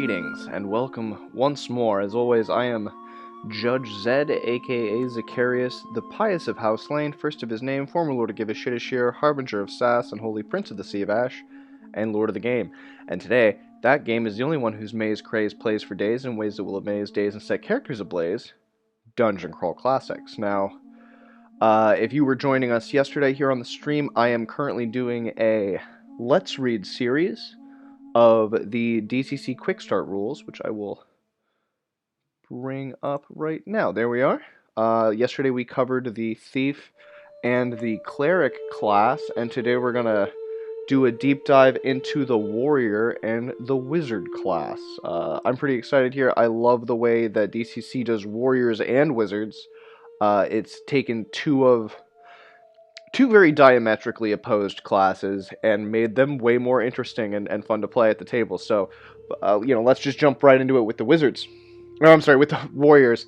Greetings and welcome once more. As always, I am Judge Zed, aka Zacharias, the Pious of House Lane, first of his name, former Lord of Givashidashir, Harbinger of Sass, and Holy Prince of the Sea of Ash, and Lord of the Game. And today, that game is the only one whose maze craze plays for days in ways that will amaze days and set characters ablaze, Dungeon Crawl Classics. Now, if you were joining us yesterday here on the stream, I am currently doing a Let's Read series of the DCC Quick Start rules, which I will bring up right now. There we are. Yesterday we covered the Thief and the Cleric class, and today we're going to do a deep dive into the Warrior and the Wizard class. I'm pretty excited here. I love the way that DCC does Warriors and Wizards. It's taken two very diametrically opposed classes and made them way more interesting and fun to play at the table. So, let's just jump right into it with the Wizards. No, I'm sorry, with the Warriors.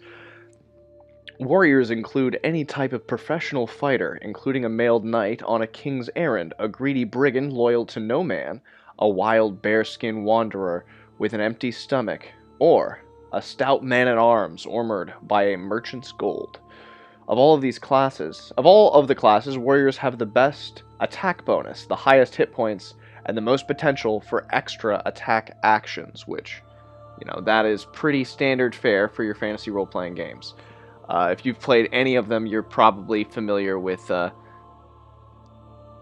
Warriors include any type of professional fighter, including a mailed knight on a king's errand, a greedy brigand loyal to no man, a wild bearskin wanderer with an empty stomach, or a stout man-at-arms armored by a merchant's gold. Of all of the classes, Warriors have the best attack bonus, the highest hit points, and the most potential for extra attack actions, which, that is pretty standard fare for your fantasy role-playing games. If you've played any of them, you're probably familiar with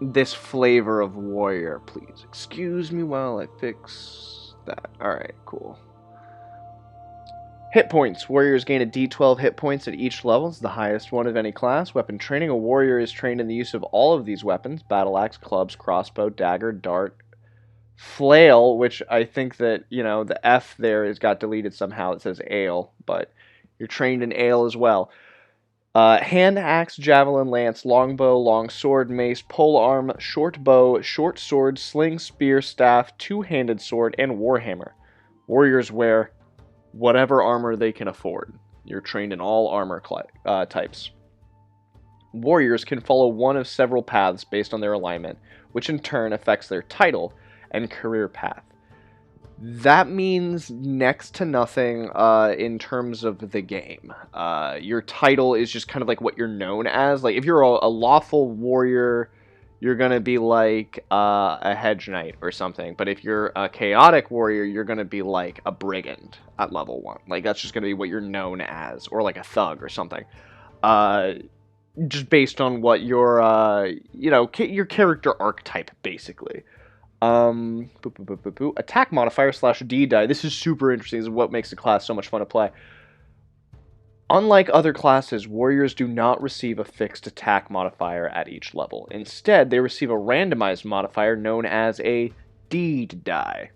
this flavor of Warrior. Please excuse me while I fix that. Alright, cool. Hit points. Warriors gain a d12 hit points at each level. It's the highest one of any class. Weapon training. A warrior is trained in the use of all of these weapons. Battle axe, clubs, crossbow, dagger, dart, flail, which I think that, the F there got deleted somehow. It says ale, but you're trained in ale as well. Hand axe, javelin, lance, longbow, long sword, mace, polearm, short bow, short sword, sling, spear, staff, two-handed sword, and warhammer. Warriors wear whatever armor they can afford. You're trained in all armor types. Warriors can follow one of several paths based on their alignment, which in turn affects their title and career path. That means next to nothing in terms of the game. Your title is just kind of like what you're known as. Like if you're a lawful warrior, you're going to be like a hedge knight or something. But if you're a chaotic warrior, you're going to be like a brigand at level 1. Like that's just going to be what you're known as. Or like a thug or something. Just based on what your, your character archetype, basically. Attack modifier / D die. This is super interesting. This is what makes the class so much fun to play. Unlike other classes, warriors do not receive a fixed attack modifier at each level. Instead, they receive a randomized modifier known as a deed die.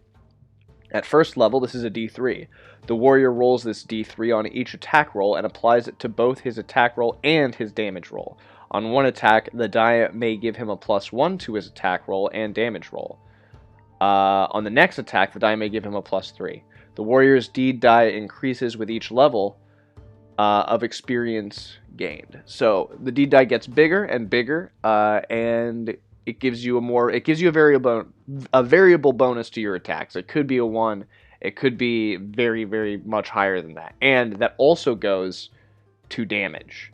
At first level, this is a D3. The warrior rolls this D3 on each attack roll and applies it to both his attack roll and his damage roll. On one attack, the die may give him a +1 to his attack roll and damage roll. On the next attack, the die may give him a +3. The warrior's deed die increases with each level of experience gained. So the deed die gets bigger and bigger, and it gives you a variable bonus to your attacks. It could be a 1. It could be very, very much higher than that, and that also goes to damage.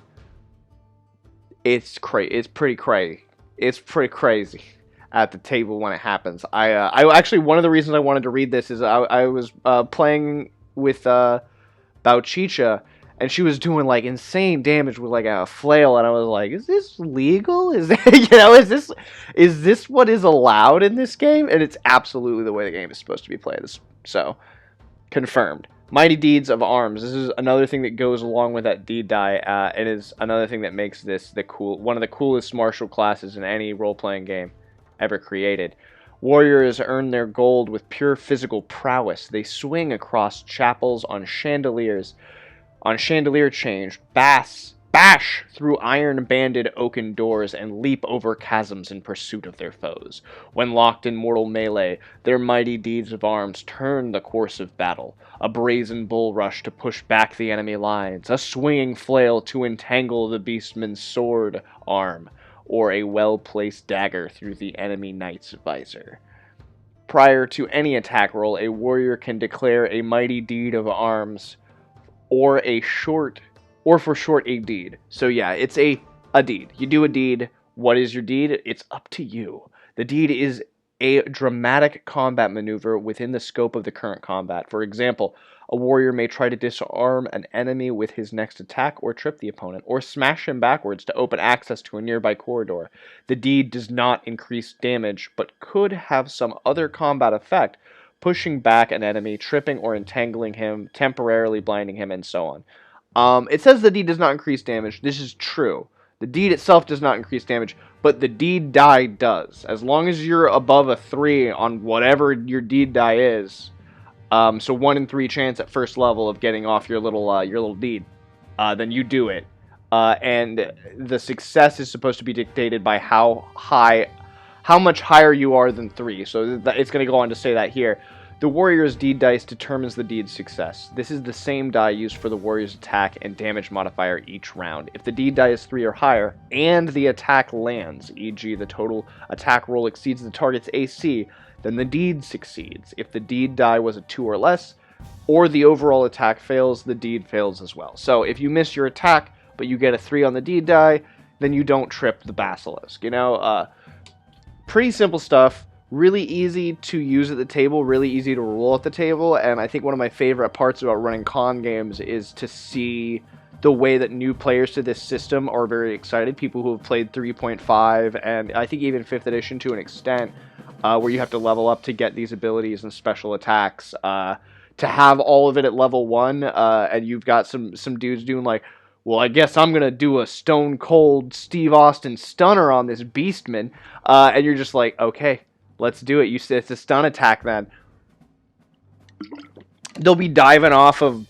It's pretty crazy at the table when it happens. I actually, one of the reasons I wanted to read this is I was playing with Bauchicha, and she was doing like insane damage with like a flail, and I was like, is this legal? Is this what is allowed in this game? And it's absolutely the way the game is supposed to be played. So confirmed. Mighty Deeds of Arms. This is another thing that goes along with that deed die. It is another thing that makes this one of the coolest martial classes in any role-playing game ever created. Warriors earn their gold with pure physical prowess. They swing across chapels on chandelier chains, bash through iron-banded oaken doors, and leap over chasms in pursuit of their foes. When locked in mortal melee, their mighty deeds of arms turn the course of battle. A brazen bull rush to push back the enemy lines, a swinging flail to entangle the beastman's sword arm, or a well-placed dagger through the enemy knight's visor. Prior to any attack roll, a warrior can declare a mighty deed of arms or for short a deed. So yeah, it's a deed. You do a deed. What is your deed? It's up to you. The deed is a dramatic combat maneuver within the scope of the current combat. For example, a warrior may try to disarm an enemy with his next attack or trip the opponent, or smash him backwards to open access to a nearby corridor. The deed does not increase damage, but could have some other combat effect, pushing back an enemy, tripping or entangling him, temporarily blinding him, and so on. It says the deed does not increase damage. This is true. The deed itself does not increase damage, but the deed die does. As long as you're above a 3 on whatever your deed die is, so 1 in 3 chance at first level of getting off your little deed, then you do it. And the success is supposed to be dictated by how much higher you are than 3. So it's going to go on to say that here. The warrior's deed dice determines the deed's success. This is the same die used for the warrior's attack and damage modifier each round. If the deed die is 3 or higher, and the attack lands, e.g. the total attack roll exceeds the target's AC, then the deed succeeds. If the deed die was a 2 or less, or the overall attack fails, the deed fails as well. So if you miss your attack, but you get a 3 on the deed die, then you don't trip the basilisk. Pretty simple stuff. Really easy to use at the table, really easy to roll at the table, and I think one of my favorite parts about running con games is to see the way that new players to this system are very excited. People who have played 3.5, and I think even 5th edition to an extent, where you have to level up to get these abilities and special attacks. To have all of it at level 1, and you've got some dudes doing like, well, I guess I'm going to do a stone cold Steve Austin stunner on this beastman, and you're just like, okay, let's do it. It's a stun attack then. They'll be diving off of,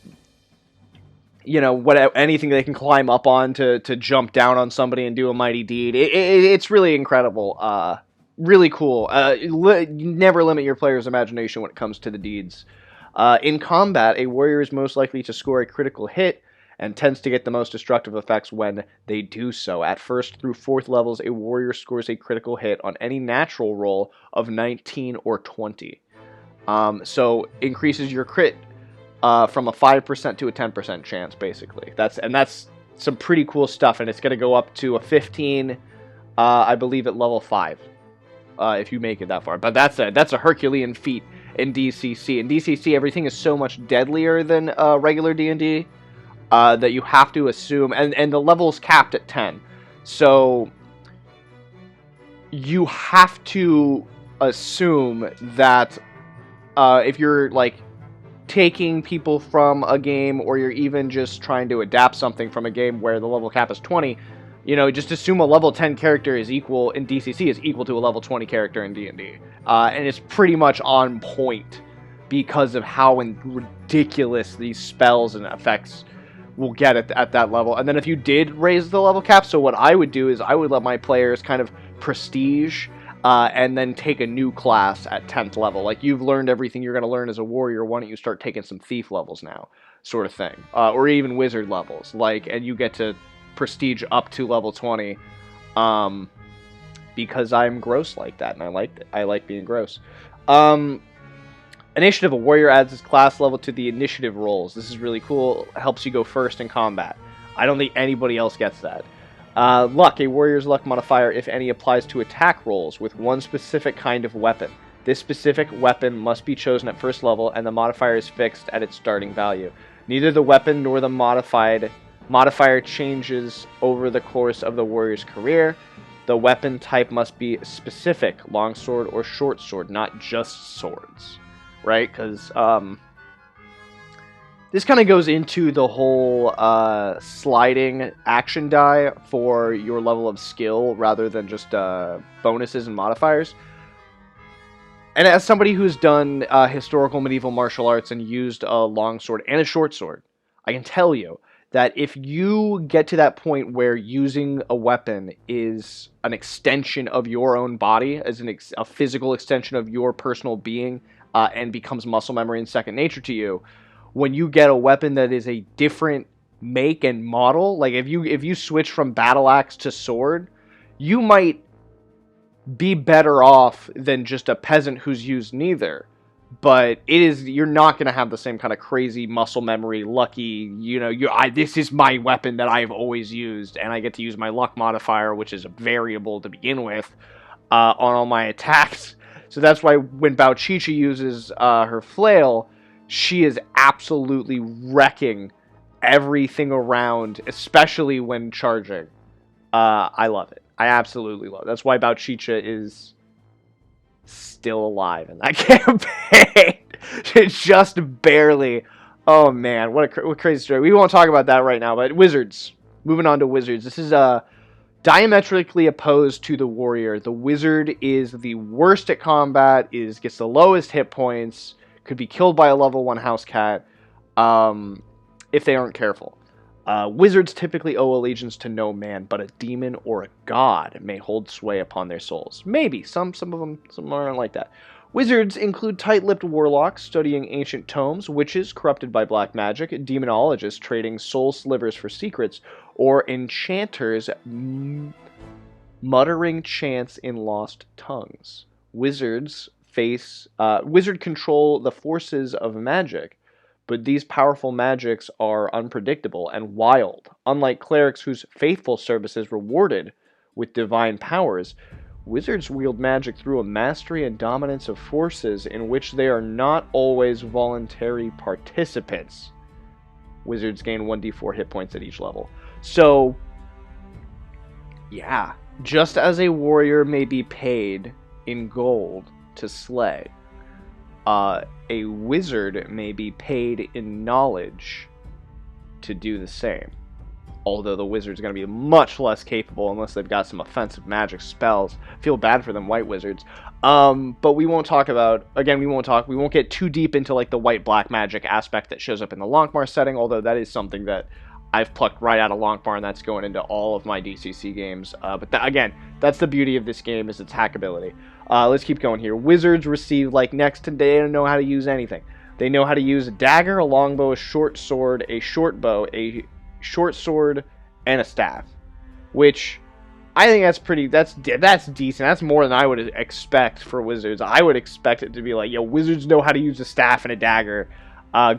anything they can climb up on to jump down on somebody and do a mighty deed. It's really incredible. Really cool. Never limit your player's imagination when it comes to the deeds. In combat, a warrior is most likely to score a critical hit and tends to get the most destructive effects when they do so. At 1st through 4th levels, a warrior scores a critical hit on any natural roll of 19 or 20. So increases your crit from a 5% to a 10% chance, basically. That's some pretty cool stuff, and it's going to go up to a 15, I believe, at level 5, if you make it that far. But that's a Herculean feat in DCC. In DCC, everything is so much deadlier than regular D&D. That you have to assume, and the level's capped at 10. So you have to assume that if you're like taking people from a game, or you're even just trying to adapt something from a game where the level cap is 20, just assume a level 10 character is equal in DCC is equal to a level 20 character in D&D. And it's pretty much on point because of how ridiculous these spells and effects will get at that level. And then if you did raise the level cap, so what I would do is I would let my players kind of prestige and then take a new class at 10th level. Like, you've learned everything you're going to learn as a warrior, why don't you start taking some thief levels now, sort of thing. Or even wizard levels, and you get to prestige up to level 20 because I'm gross like that, and I like being gross. Initiative, a warrior adds his class level to the initiative rolls. This is really cool. It helps you go first in combat. I don't think anybody else gets that. Luck, a warrior's luck modifier, if any, applies to attack rolls with one specific kind of weapon. This specific weapon must be chosen at first level, and the modifier is fixed at its starting value. Neither the weapon nor the modifier changes over the course of the warrior's career. The weapon type must be specific, longsword or short sword, not just swords. Right? Because this kind of goes into the whole sliding action die for your level of skill rather than just bonuses and modifiers. And as somebody who's done historical medieval martial arts and used a longsword and a short sword, I can tell you that if you get to that point where using a weapon is an extension of your own body, as a physical extension of your personal being, and becomes muscle memory and second nature to you, when you get a weapon that is a different make and model, like if you switch from battle axe to sword, you might be better off than just a peasant who's used neither. But you're not going to have the same kind of crazy muscle memory, lucky, this is my weapon that I've always used, and I get to use my luck modifier, which is a variable to begin with, on all my attacks. So that's why when Bauchicha uses her flail, she is absolutely wrecking everything around, especially when charging. I love it. I absolutely love it. That's why Bauchicha is still alive in that campaign. Just barely. Oh man, what a crazy story. We won't talk about that right now, but wizards. Moving on to wizards. This is diametrically opposed to the warrior. The wizard is the worst at combat, gets the lowest hit points, could be killed by a level 1 house cat if they aren't careful. Wizards typically owe allegiance to no man, but a demon or a god may hold sway upon their souls. Maybe. Some of them, some aren't like that. Wizards include tight-lipped warlocks studying ancient tomes, witches corrupted by black magic, demonologists trading soul slivers for secrets, or enchanters muttering chants in lost tongues. Wizard control the forces of magic, but these powerful magics are unpredictable and wild. Unlike clerics whose faithful service is rewarded with divine powers, wizards wield magic through a mastery and dominance of forces in which they are not always voluntary participants. Wizards gain 1d4 hit points at each level. So, yeah, just as a warrior may be paid in gold to slay, a wizard may be paid in knowledge to do the same. Although the wizard's going to be much less capable unless they've got some offensive magic spells. Feel bad for them white wizards. But we won't talk about, again, we won't get too deep into like the white-black magic aspect that shows up in the Longmar setting, although that is something that I've plucked right out of Longmar, and that's going into all of my DCC games. But again, that's the beauty of this game, is its hackability. Let's keep going here. Wizards receive, like, next to they don't know how to use anything. They know how to use a dagger, a longbow, a short sword, a short bow, a short sword, and a staff. Which, I think that's decent. That's more than I would expect for wizards. I would expect it to be like, yo, wizards know how to use a staff and a dagger.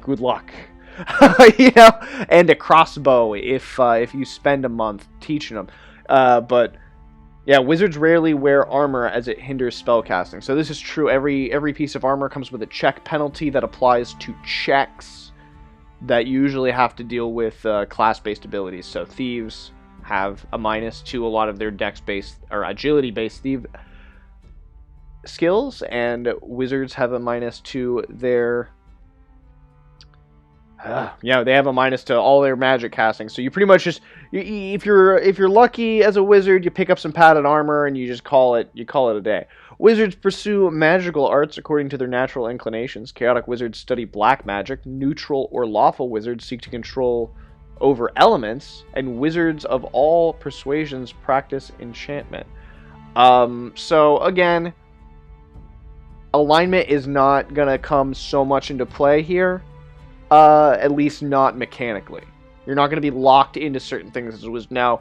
Good luck. And a crossbow if you spend a month teaching them. But yeah, wizards rarely wear armor as it hinders spellcasting. So this is true. Every piece of armor comes with a check penalty that applies to checks that usually have to deal with class-based abilities. So thieves have a minus to a lot of their dex-based or agility-based thief skills, and wizards have a minus to their they have a minus to all their magic casting. So you pretty much just, if you're lucky as a wizard, you pick up some padded armor and you just call it a day. Wizards pursue magical arts according to their natural inclinations. Chaotic wizards study black magic. Neutral or lawful wizards seek to control over elements, and wizards of all persuasions practice enchantment. So again, alignment is not gonna come so much into play here. At least not mechanically. You're not going to be locked into certain things as it was now.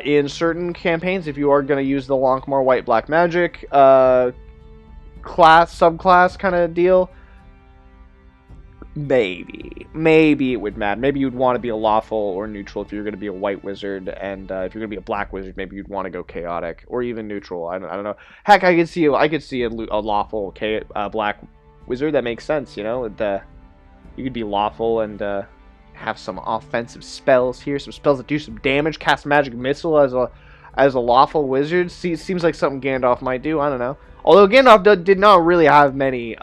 In certain campaigns, if you are going to use the Longmar white-black magic subclass kind of deal, maybe it would matter. Maybe you'd want to be a lawful or neutral if you're going to be a white wizard, and if you're going to be a black wizard, maybe you'd want to go chaotic or even neutral. I don't know. Heck, I could see a lawful black wizard. That makes sense, you could be lawful and have some offensive spells here, some spells that do some damage, cast magic missile as a lawful wizard. Seems like something Gandalf might do. I don't know. Although Gandalf did not really have many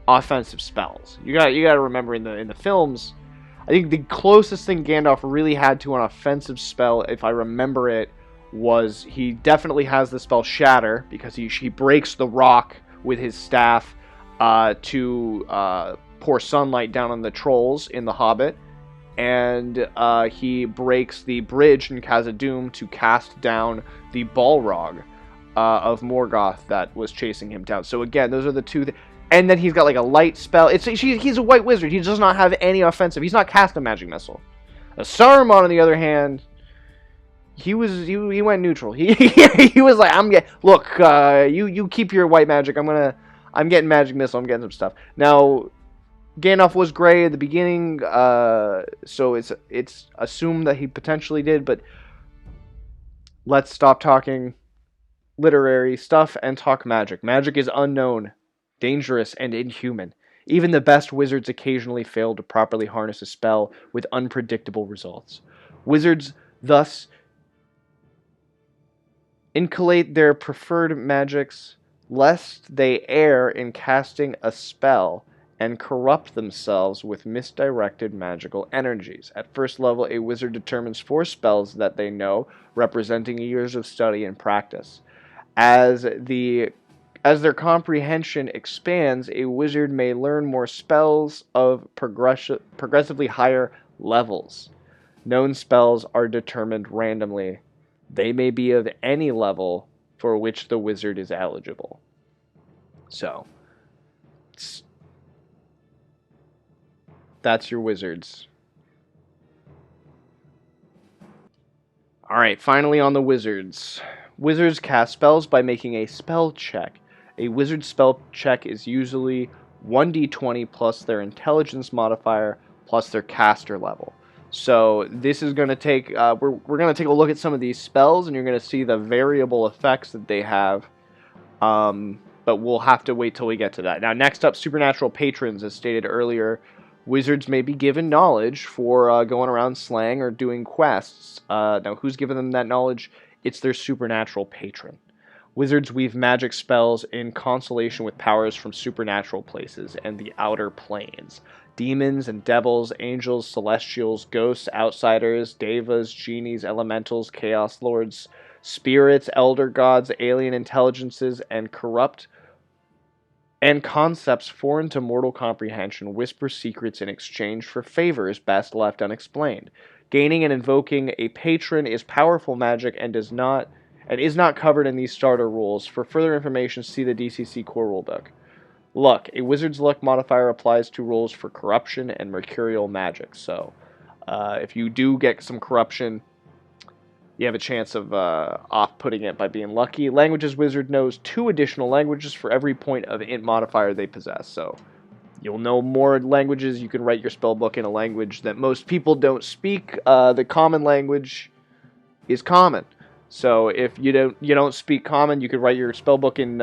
offensive spells. You got to remember in the films, I think the closest thing Gandalf really had to an offensive spell, if I remember it, was he definitely has the spell Shatter, because he breaks the rock with his staff to pour sunlight down on the trolls in The Hobbit, and he breaks the bridge in Khazad-dûm to cast down the Balrog of Morgoth that was chasing him down. So again, those are the two. And then he's got like a light spell. He's a white wizard. He does not have any offensive. He's not casting a magic missile. Saruman, on the other hand, he went neutral. He was like, look, you keep your white magic. I'm getting magic missile. I'm getting some stuff. Now, Gandalf was gray at the beginning, so it's assumed that he potentially did. But let's stop talking literary stuff and talk magic. Magic is unknown, dangerous, and inhuman. Even the best wizards occasionally fail to properly harness a spell with unpredictable results. Wizards thus inculcate their preferred magics lest they err in casting a spell and corrupt themselves with misdirected magical energies. At first level, a wizard determines 4 spells that they know, representing years of study and practice. As their comprehension expands, a wizard may learn more spells of progressively higher levels. Known spells are determined randomly. They may be of any level for which the wizard is eligible. So, that's your wizards. Alright, finally on the wizards. Wizards cast spells by making a spell check. A wizard spell check is usually 1d20 plus their intelligence modifier plus their caster level. So this is going to take, we're going to take a look at some of these spells, and you're going to see the variable effects that they have. But we'll have to wait till we get to that. Now, next up, supernatural patrons. As stated earlier, wizards may be given knowledge for going around slaying or doing quests. Now, who's given them that knowledge? It's their supernatural patron. Wizards weave magic spells in constellation with powers from supernatural places and the outer planes. Demons and devils, angels, celestials, ghosts, outsiders, devas, genies, elementals, chaos lords, spirits, elder gods, alien intelligences, and corrupt and concepts foreign to mortal comprehension whisper secrets in exchange for favors best left unexplained. Gaining and invoking a patron is powerful magic and is not covered in these starter rules. For further information, see the DCC core rulebook. Luck. A wizard's luck modifier applies to rules for corruption and mercurial magic. So, if you do get some corruption, you have a chance of off-putting it by being lucky. Languages. Wizard knows 2 additional languages for every point of int modifier they possess. So, you'll know more languages. You can write your spellbook in a language that most people don't speak. The common language is common. So if you don't speak common, you could write your spellbook in,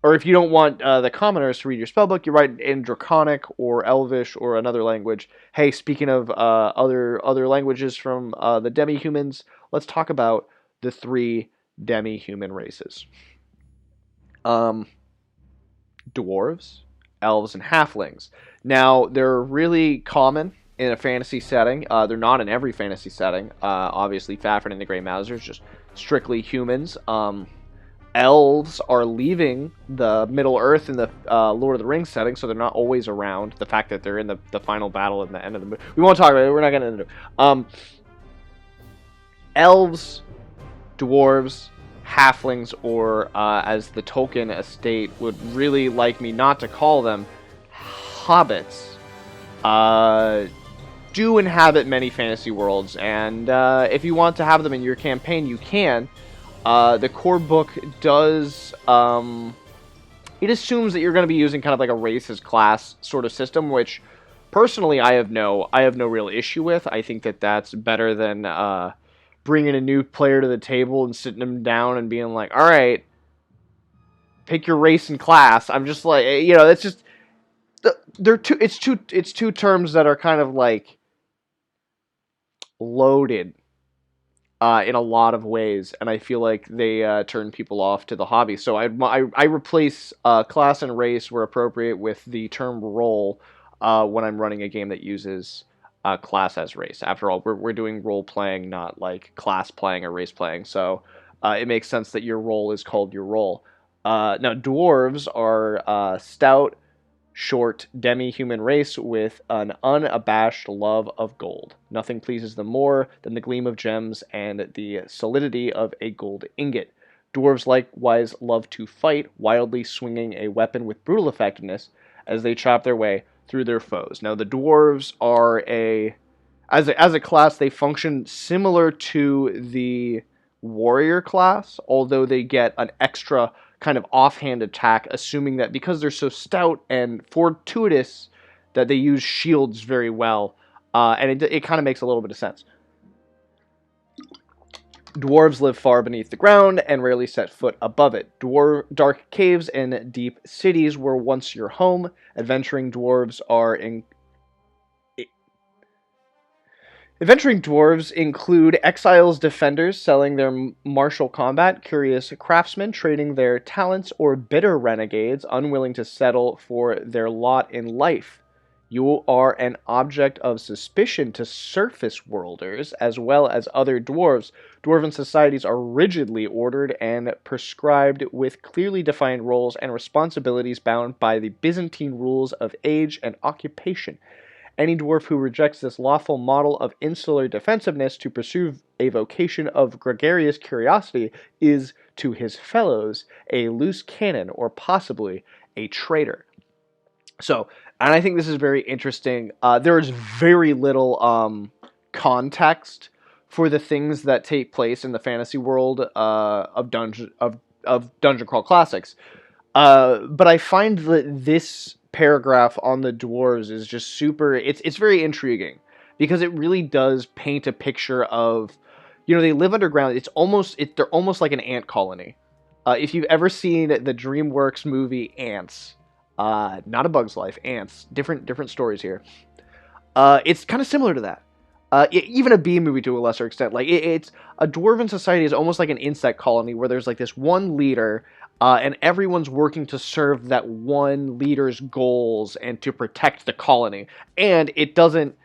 or if you don't want the commoners to read your spellbook, you write in Draconic or Elvish or another language. Hey, speaking of other languages from the Demi-Humans, let's talk about the 3 Demi-Human races. Dwarves, Elves, and Halflings. Now, they're really common in a fantasy setting. They're not in every fantasy setting. Obviously, Fafhrd and the Grey Mousers, just strictly humans. Elves are leaving the Middle Earth in the Lord of the Rings setting, so they're not always around. The fact that they're in the final battle at the end of the movie. We won't talk about it. We're not going to do it. Elves, Dwarves, Halflings, or as the Tolkien estate would really like me not to call them, hobbits, do inhabit many fantasy worlds, and if you want to have them in your campaign, you can. The core book does, it assumes that you're going to be using kind of like a race as class sort of system, which personally I have no real issue with. I think that that's better than bringing a new player to the table and sitting them down and being like, all right, pick your race and class. I'm just like, it's just, it's two terms that are kind of like loaded in a lot of ways, and I feel like they turn people off to the hobby. So I replace class and race where appropriate with the term role when I'm running a game that uses class as race. After all, we're doing role playing, not like class playing or race playing. So it makes sense that your role is called your role. Now, dwarves are stout, short, demi-human race with an unabashed love of gold. Nothing pleases them more than the gleam of gems and the solidity of a gold ingot. Dwarves likewise love to fight, wildly swinging a weapon with brutal effectiveness as they chop their way through their foes. Now, the dwarves are as a class, they function similar to the warrior class, although they get an extra kind of offhand attack, assuming that because they're so stout and fortuitous, that they use shields very well, and it kind of makes a little bit of sense. Dwarves live far beneath the ground and rarely set foot above it. Dark caves and deep cities were once your home. Adventuring dwarves include exiles defenders selling their martial combat, curious craftsmen trading their talents, or bitter renegades unwilling to settle for their lot in life. You are an object of suspicion to surface worlders as well as other dwarves. Dwarven societies are rigidly ordered and prescribed with clearly defined roles and responsibilities bound by the Byzantine rules of age and occupation. Any dwarf who rejects this lawful model of insular defensiveness to pursue a vocation of gregarious curiosity is, to his fellows, a loose cannon or possibly a traitor. So, and I think this is very interesting. There is very little context for the things that take place in the fantasy world of Dungeon Crawl Classics. But I find that this paragraph on the dwarves is just super. It's very intriguing because it really does paint a picture of, they live underground. They're almost like an ant colony. If you've ever seen the DreamWorks movie Ants. Not A Bug's Life, Ants. Different stories here. It's kind of similar to that. Even a bee movie to a lesser extent. Like it's a dwarven society is almost like an insect colony where there's like this one leader, and everyone's working to serve that one leader's goals and to protect the colony. And it doesn't.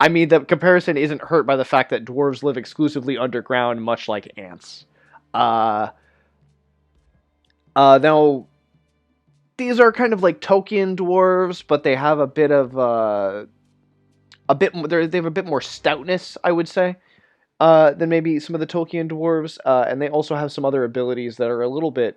I mean, the comparison isn't hurt by the fact that dwarves live exclusively underground, much like ants. Now. These are kind of like Tolkien dwarves, but they have a bit of they have a bit more stoutness, I would say, than maybe some of the Tolkien dwarves, and they also have some other abilities that are a little bit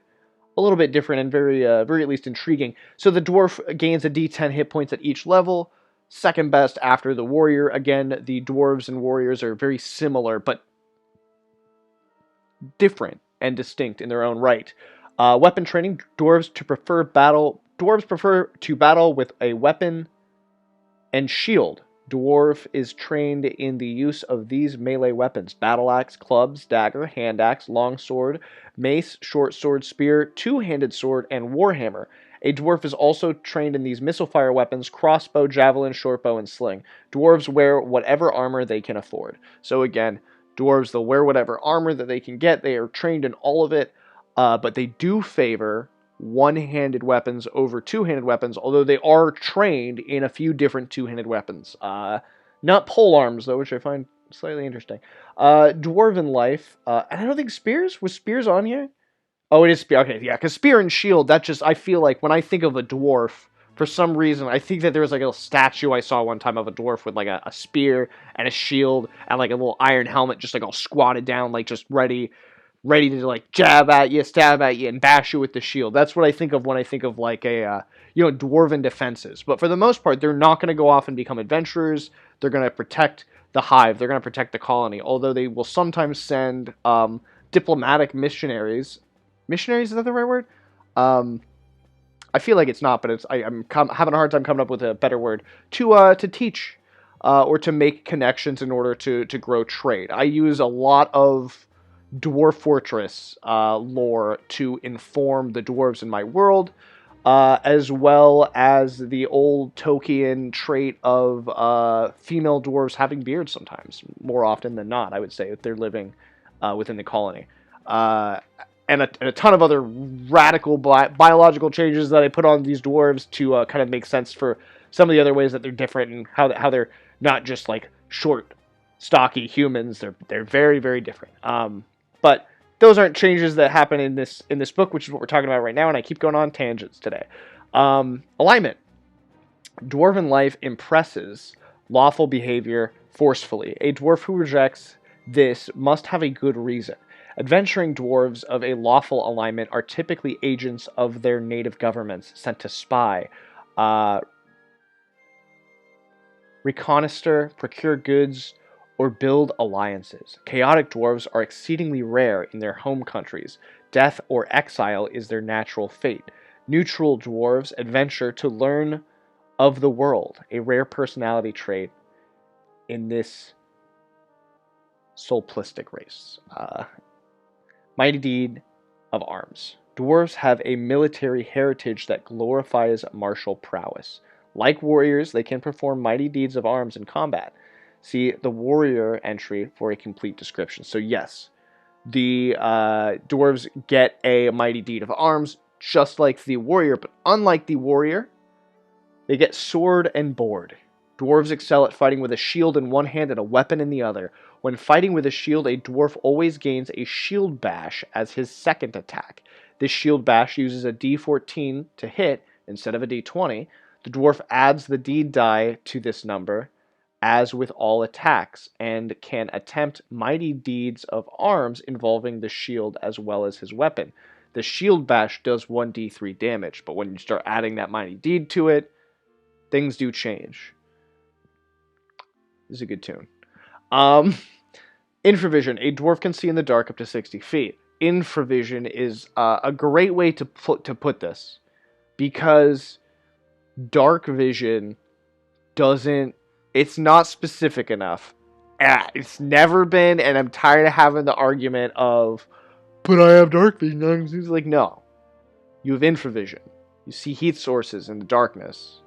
different and very at least intriguing. So the dwarf gains a D10 hit points at each level, second best after the warrior. Again, the dwarves and warriors are very similar, but different and distinct in their own right. Weapon training: dwarves prefer to battle with a weapon and shield. Dwarf is trained in the use of these melee weapons: battle axe, clubs, dagger, hand axe, long sword, mace, short sword, spear, two-handed sword, and warhammer. A dwarf is also trained in these missile fire weapons: crossbow, javelin, shortbow, and sling. Dwarves wear whatever armor they can afford. So again, dwarves, they'll wear whatever armor that they can get. They are trained in all of it. But they do favor one-handed weapons over two-handed weapons, although they are trained in a few different two-handed weapons. Not pole arms, though, which I find slightly interesting. Dwarven life, and I don't think spears? Was spears on here? Oh, it is spear. Okay, yeah, because spear and shield, I feel like when I think of a dwarf, for some reason, I think that there was like a little statue I saw one time of a dwarf with like a spear and a shield and like a little iron helmet just like all squatted down, like just ready to like jab at you, stab at you, and bash you with the shield. That's what I think of when I think of like a dwarven defenses. But for the most part, they're not going to go off and become adventurers. They're going to protect the hive. They're going to protect the colony. Although they will sometimes send diplomatic missionaries. Missionaries, is that the right word? I feel like it's not, but I'm having a hard time coming up with a better word to teach or to make connections in order to grow trade. I use a lot of Dwarf Fortress lore to inform the dwarves in my world, as well as the old Tolkien trait of female dwarves having beards sometimes, more often than not, I would say, if they're living within the colony. And a ton of other radical biological changes that I put on these dwarves to kind of make sense for some of the other ways that they're different and how they're not just like short, stocky humans. They're very, very different. But those aren't changes that happen in this book, which is what we're talking about right now, and I keep going on tangents today. Alignment. Dwarven life impresses lawful behavior forcefully. A dwarf who rejects this must have a good reason. Adventuring dwarves of a lawful alignment are typically agents of their native governments sent to spy. reconnoiter, procure goods, or build alliances. Chaotic dwarves are exceedingly rare in their home countries. Death or exile is their natural fate. Neutral dwarves adventure to learn of the world, a rare personality trait in this solipsistic race. Mighty Deed of Arms. Dwarves have a military heritage that glorifies martial prowess. Like warriors, they can perform mighty deeds of arms in combat. See the warrior entry for a complete description. So yes, the dwarves get a mighty deed of arms, just like the warrior, but unlike the warrior, they get sword and board. Dwarves excel at fighting with a shield in one hand and a weapon in the other. When fighting with a shield, a dwarf always gains a shield bash as his second attack. This shield bash uses a d14 to hit instead of a d20. The dwarf adds the d die to this number, as with all attacks, and can attempt mighty deeds of arms involving the shield as well as his weapon. The shield bash does 1d3 damage, but when you start adding that mighty deed to it, things do change. This is a good tune. Infravision. A dwarf can see in the dark up to 60 feet. Infravision is a great way to put this, because dark vision doesn't... It's not specific enough. It's never been, and I'm tired of having the argument of, but I have dark vision. It's like, no. You have infravision. You see heat sources in the darkness.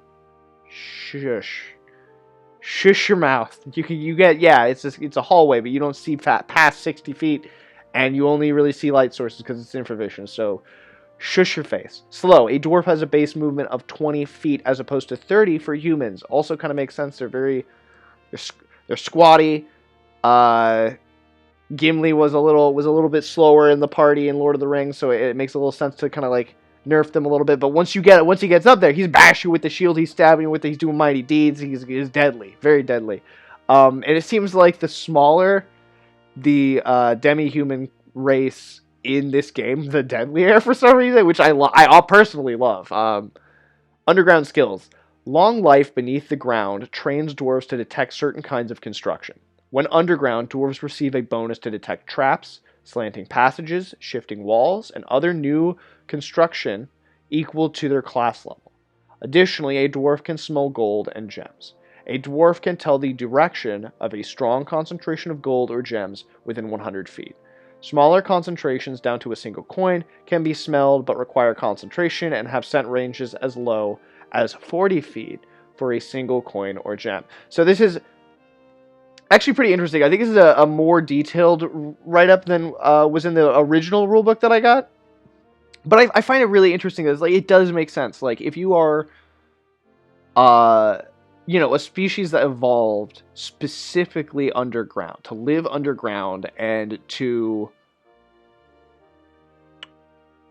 Shush. Shush your mouth. You get, yeah, it's a hallway, but you don't see past 60 feet, and you only really see light sources because it's infravision, so shush your face. Slow. A dwarf has a base movement of 20 feet as opposed to 30 for humans. Also kind of makes sense. They're squatty. Gimli was a little bit slower in the party in Lord of the Rings, so it makes a little sense to kind of like nerf them a little bit. But once he gets up there, he's bashing you with the shield, he's stabbing you with it, he's doing mighty deeds, he's deadly, very deadly. And it seems like the smaller the demi-human race in this game, the deadlier for some reason, which I personally love. Underground skills. Long life beneath the ground trains dwarves to detect certain kinds of construction. When underground, dwarves receive a bonus to detect traps, slanting passages, shifting walls, and other new construction equal to their class level. Additionally, a dwarf can smell gold and gems. A dwarf can tell the direction of a strong concentration of gold or gems within 100 feet. Smaller concentrations down to a single coin can be smelled but require concentration and have scent ranges as low as 40 feet for a single coin or gem. So this is actually pretty interesting. I think this is a more detailed write-up than was in the original rulebook that I got. But I find it really interesting that like, it does make sense. Like, if you are, a species that evolved specifically underground, to live underground and to,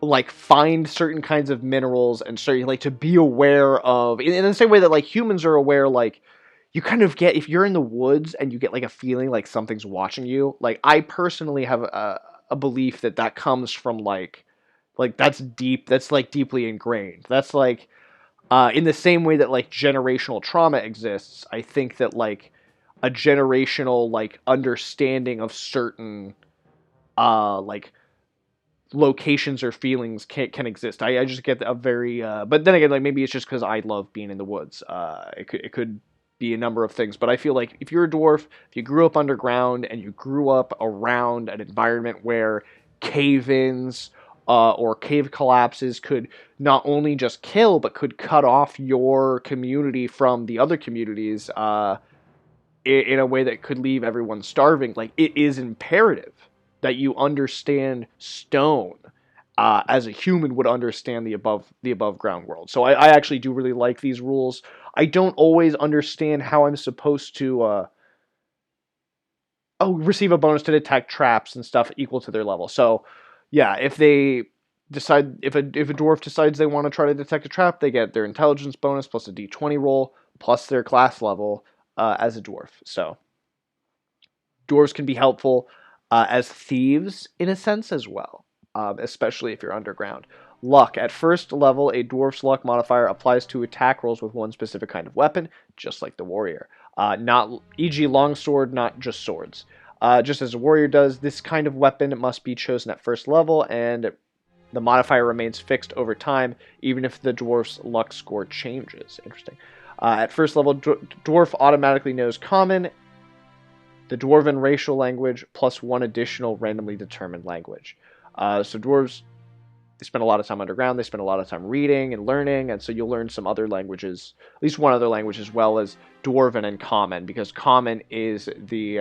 like, find certain kinds of minerals and certain, like, to be aware of, in the same way that, like, humans are aware, like, you kind of get, if you're in the woods and you get, like, a feeling like something's watching you, like, I personally have a belief that comes from, like, that's deep, that's, like, deeply ingrained. That's, like, in the same way that, like, generational trauma exists, I think that, like, a generational, like, understanding of certain, like, locations or feelings can exist. I just get a very, but then again, like, maybe it's just because I love being in the woods. It could be a number of things, but I feel like if you're a dwarf, if you grew up underground and you grew up around an environment where cave-ins or cave collapses could not only just kill, but could cut off your community from the other communities in a way that could leave everyone starving, like, it is imperative that you understand stone as a human would understand the above ground world. So I actually do really like these rules. I don't always understand how I'm supposed to receive a bonus to detect traps and stuff equal to their level. So yeah, if they decide, if a dwarf decides they want to try to detect a trap, they get their intelligence bonus plus a d20 roll plus their class level as a dwarf. So dwarves can be helpful as thieves in a sense as well, especially if you're underground. Luck. At first level, a dwarf's luck modifier applies to attack rolls with one specific kind of weapon, just like the warrior. not e.g. longsword, not just swords. Just as a warrior does, this kind of weapon must be chosen at first level, and the modifier remains fixed over time, even if the dwarf's luck score changes. Interesting. At first level, dwarf automatically knows common, the dwarven racial language, plus one additional randomly determined language. So dwarves, they spend a lot of time underground, they spend a lot of time reading and learning, and so you'll learn some other languages, at least one other language as well as dwarven and common, because common is the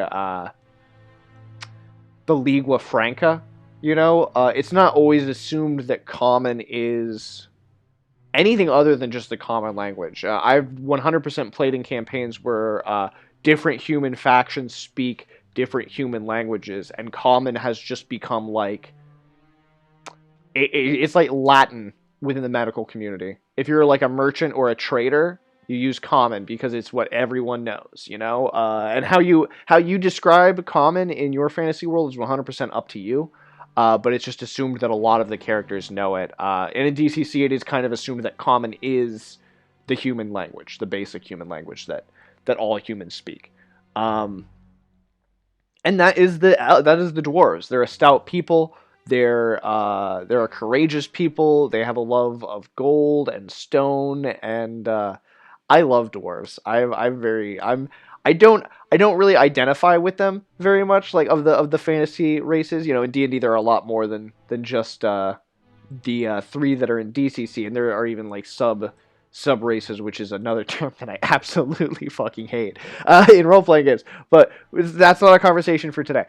lingua franca. It's not always assumed that common is anything other than just the common language. I've 100% played in campaigns where different human factions speak different human languages, and common has just become like it's like Latin within the medical community. If you're like a merchant or a trader, you use common because it's what everyone knows, and how you describe common in your fantasy world is 100% up to you. But it's just assumed that a lot of the characters know it. And in DCC, it is kind of assumed that common is the human language, the basic human language that all humans speak. And that is the dwarves. They're a stout people. They're a courageous people. They have a love of gold and stone, and I love dwarves. I don't really identify with them very much. Like of the fantasy races, in D&D there are a lot more than just the three that are in DCC, and there are even like sub races, which is another term that I absolutely fucking hate in role playing games. But that's not a conversation for today.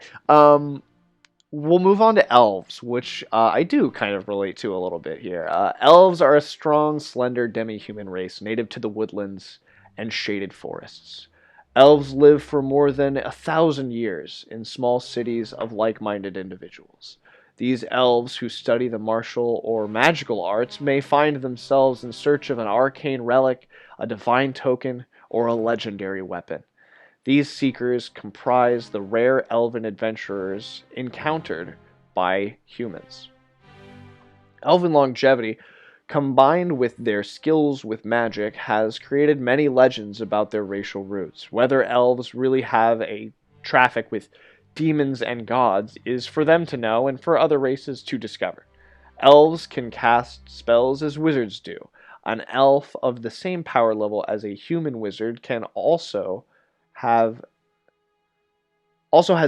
We'll move on to elves, which I do kind of relate to a little bit here. Elves are a strong, slender demi-human race native to the woodlands and shaded forests. Elves live for more than 1,000 years in small cities of like-minded individuals. These elves who study the martial or magical arts may find themselves in search of an arcane relic, a divine token, or a legendary weapon. These seekers comprise the rare elven adventurers encountered by humans. Elven longevity, combined with their skills with magic, has created many legends about their racial roots. Whether elves really have a traffic with demons and gods is for them to know and for other races to discover. Elves can cast spells as wizards do. An elf of the same power level as a human wizard can also has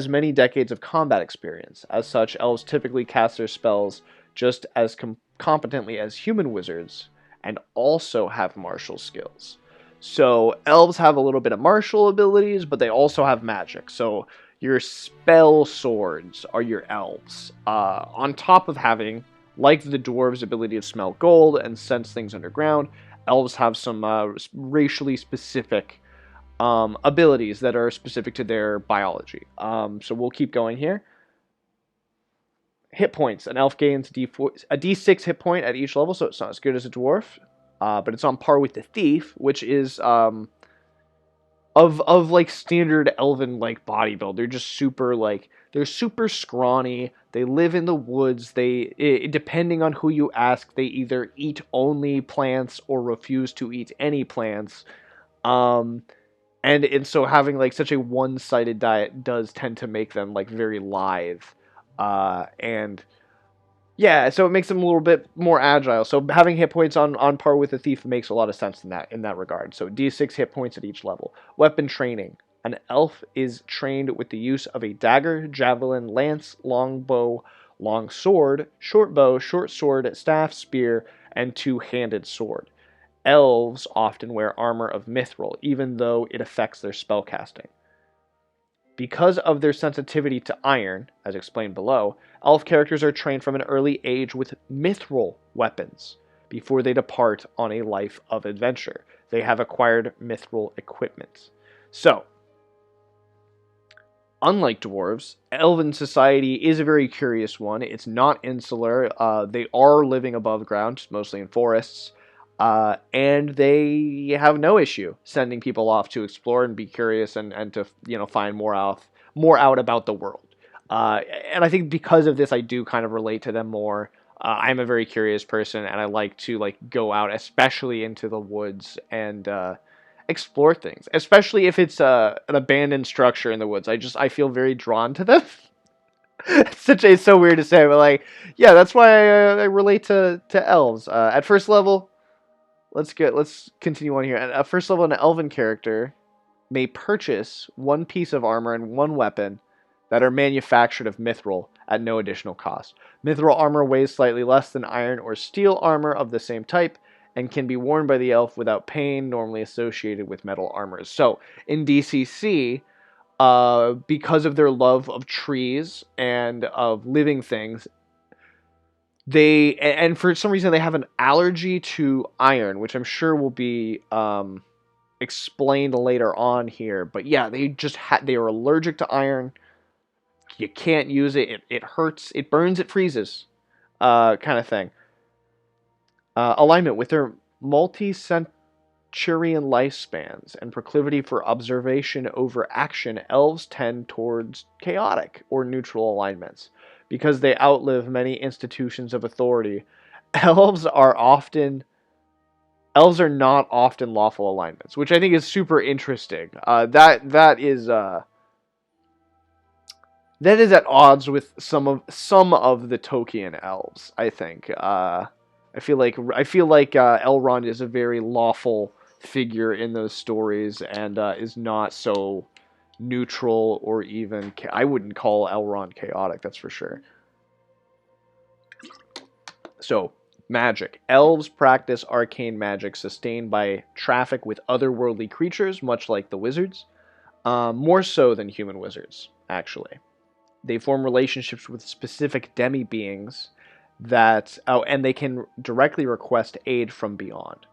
many decades of combat experience. As such, elves typically cast their spells just as competently as human wizards and also have martial skills. So elves have a little bit of martial abilities, but they also have magic. So your spell swords are your elves. On top of having, like the dwarves, ability to smell gold and sense things underground, elves have some racially specific abilities that are specific to their biology. So we'll keep going here. Hit points. An elf gains a D6 hit point at each level, so it's not as good as a dwarf, but it's on par with the thief, which is of like standard elven like body build. They're just super they're super scrawny. They live in the woods. Depending on who you ask, they either eat only plants or refuse to eat any plants. And so having like such a one-sided diet does tend to make them like very lithe. And yeah, so it makes them a little bit more agile. So having hit points on par with the thief makes a lot of sense in that regard. So D6 hit points at each level. Weapon training. An elf is trained with the use of a dagger, javelin, lance, longbow, long sword, short bow, short sword, staff, spear, and two-handed sword. Elves often wear armor of mithril, even though it affects their spellcasting. Because of their sensitivity to iron, as explained below, elf characters are trained from an early age with mithril weapons before they depart on a life of adventure. They have acquired mithril equipment. So, unlike dwarves, Elven Society is a very curious one. It's not insular. They are living above ground, mostly in forests. And they have no issue sending people off to explore and be curious and to find more out about the world. And I think because of this, I do kind of relate to them more. I'm a very curious person, and I like to go out, especially into the woods, and explore things, especially if it's an abandoned structure in the woods. I feel very drawn to them. It's so weird to say, but like, yeah, that's why I relate to elves. At first level, let's continue on here. At first level, an elven character may purchase one piece of armor and one weapon that are manufactured of mithril at no additional cost. Mithril armor weighs slightly less than iron or steel armor of the same type and can be worn by the elf without pain normally associated with metal armors. So in DCC, because of their love of trees and of living things, and for some reason they have an allergy to iron, which I'm sure will be explained later on here. But yeah, they are allergic to iron. You can't use it. It hurts. It burns. It freezes. Kind of thing. Alignment with their multi-centurion lifespans and proclivity for observation over action, elves tend towards chaotic or neutral alignments. Because they outlive many institutions of authority, elves are not often lawful alignments, which I think is super interesting. That is at odds with some of the Tolkien elves. I think. I feel like Elrond is a very lawful figure in those stories and is not so neutral or even. I wouldn't call Elrond chaotic. That's for sure. So. Magic. Elves practice arcane magic sustained by traffic with otherworldly creatures, much like the wizards. More so than human wizards, actually. They form relationships with specific demi-beings and they can directly request aid from beyond.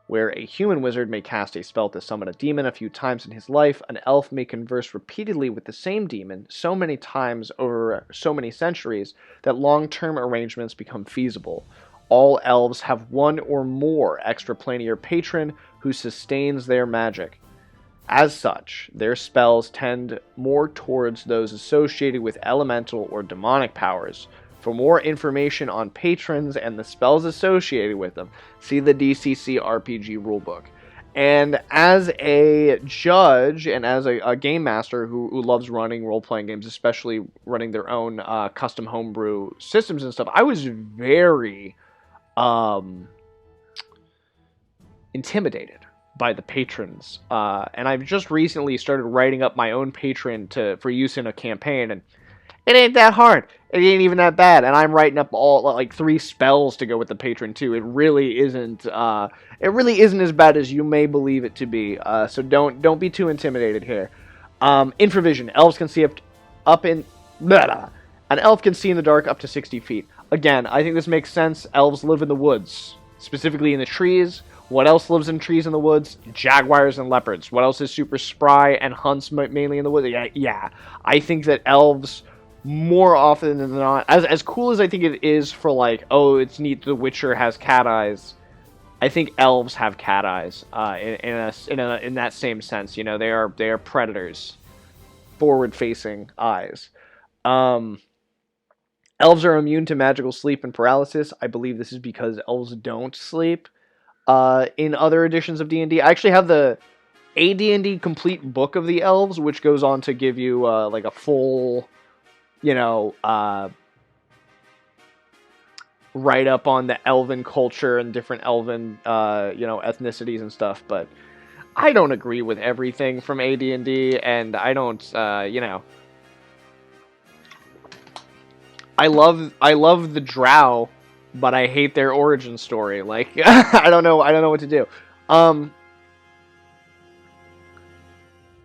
Where a human wizard may cast a spell to summon a demon a few times in his life, an elf may converse repeatedly with the same demon so many times over so many centuries that long-term arrangements become feasible. All elves have one or more extraplanar patron who sustains their magic. As such, their spells tend more towards those associated with elemental or demonic powers. For more information on patrons and the spells associated with them, see the DCC RPG rulebook. And as a judge and as a game master who loves running role-playing games, especially running their own custom homebrew systems and stuff, I was very intimidated by the patrons. And I've just recently started writing up my own patron for use in a campaign, and it ain't that hard. It ain't even that bad. And I'm writing up all like 3 spells to go with the patron too. It really isn't as bad as you may believe it to be. So don't be too intimidated here. Infravision. Elves can see up in blah, blah. An elf can see in the dark up to 60 feet. Again, I think this makes sense. Elves live in the woods, specifically in the trees. What else lives in trees in the woods? Jaguars and leopards. What else is super spry and hunts mainly in the woods? Yeah. I think that elves, more often than not, as cool as I think it is for like, oh, it's neat The Witcher has cat eyes, I think elves have cat eyes in that same sense. You know, they are predators, forward-facing eyes. Elves are immune to magical sleep and paralysis. I believe this is because elves don't sleep. In other editions of D&D, I actually have the AD&D complete book of the elves, which goes on to give you like a full, write up on the elven culture and different elven, ethnicities and stuff. But I don't agree with everything from AD&D, and I don't, I love the Drow, but I hate their origin story. Like, I don't know what to do.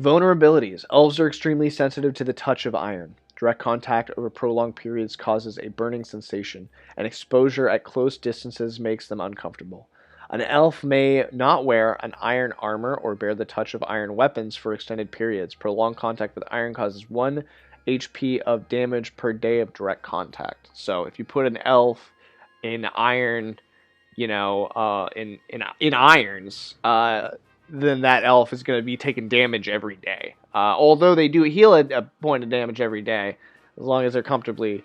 Vulnerabilities. Elves are extremely sensitive to the touch of iron. Direct contact over prolonged periods causes a burning sensation, and exposure at close distances makes them uncomfortable. An elf may not wear an iron armor or bear the touch of iron weapons for extended periods. Prolonged contact with iron causes 1 HP of damage per day of direct contact. So if you put an elf in iron, in irons, then that elf is going to be taking damage every day. Although they do heal a point of damage every day, as long as they're comfortably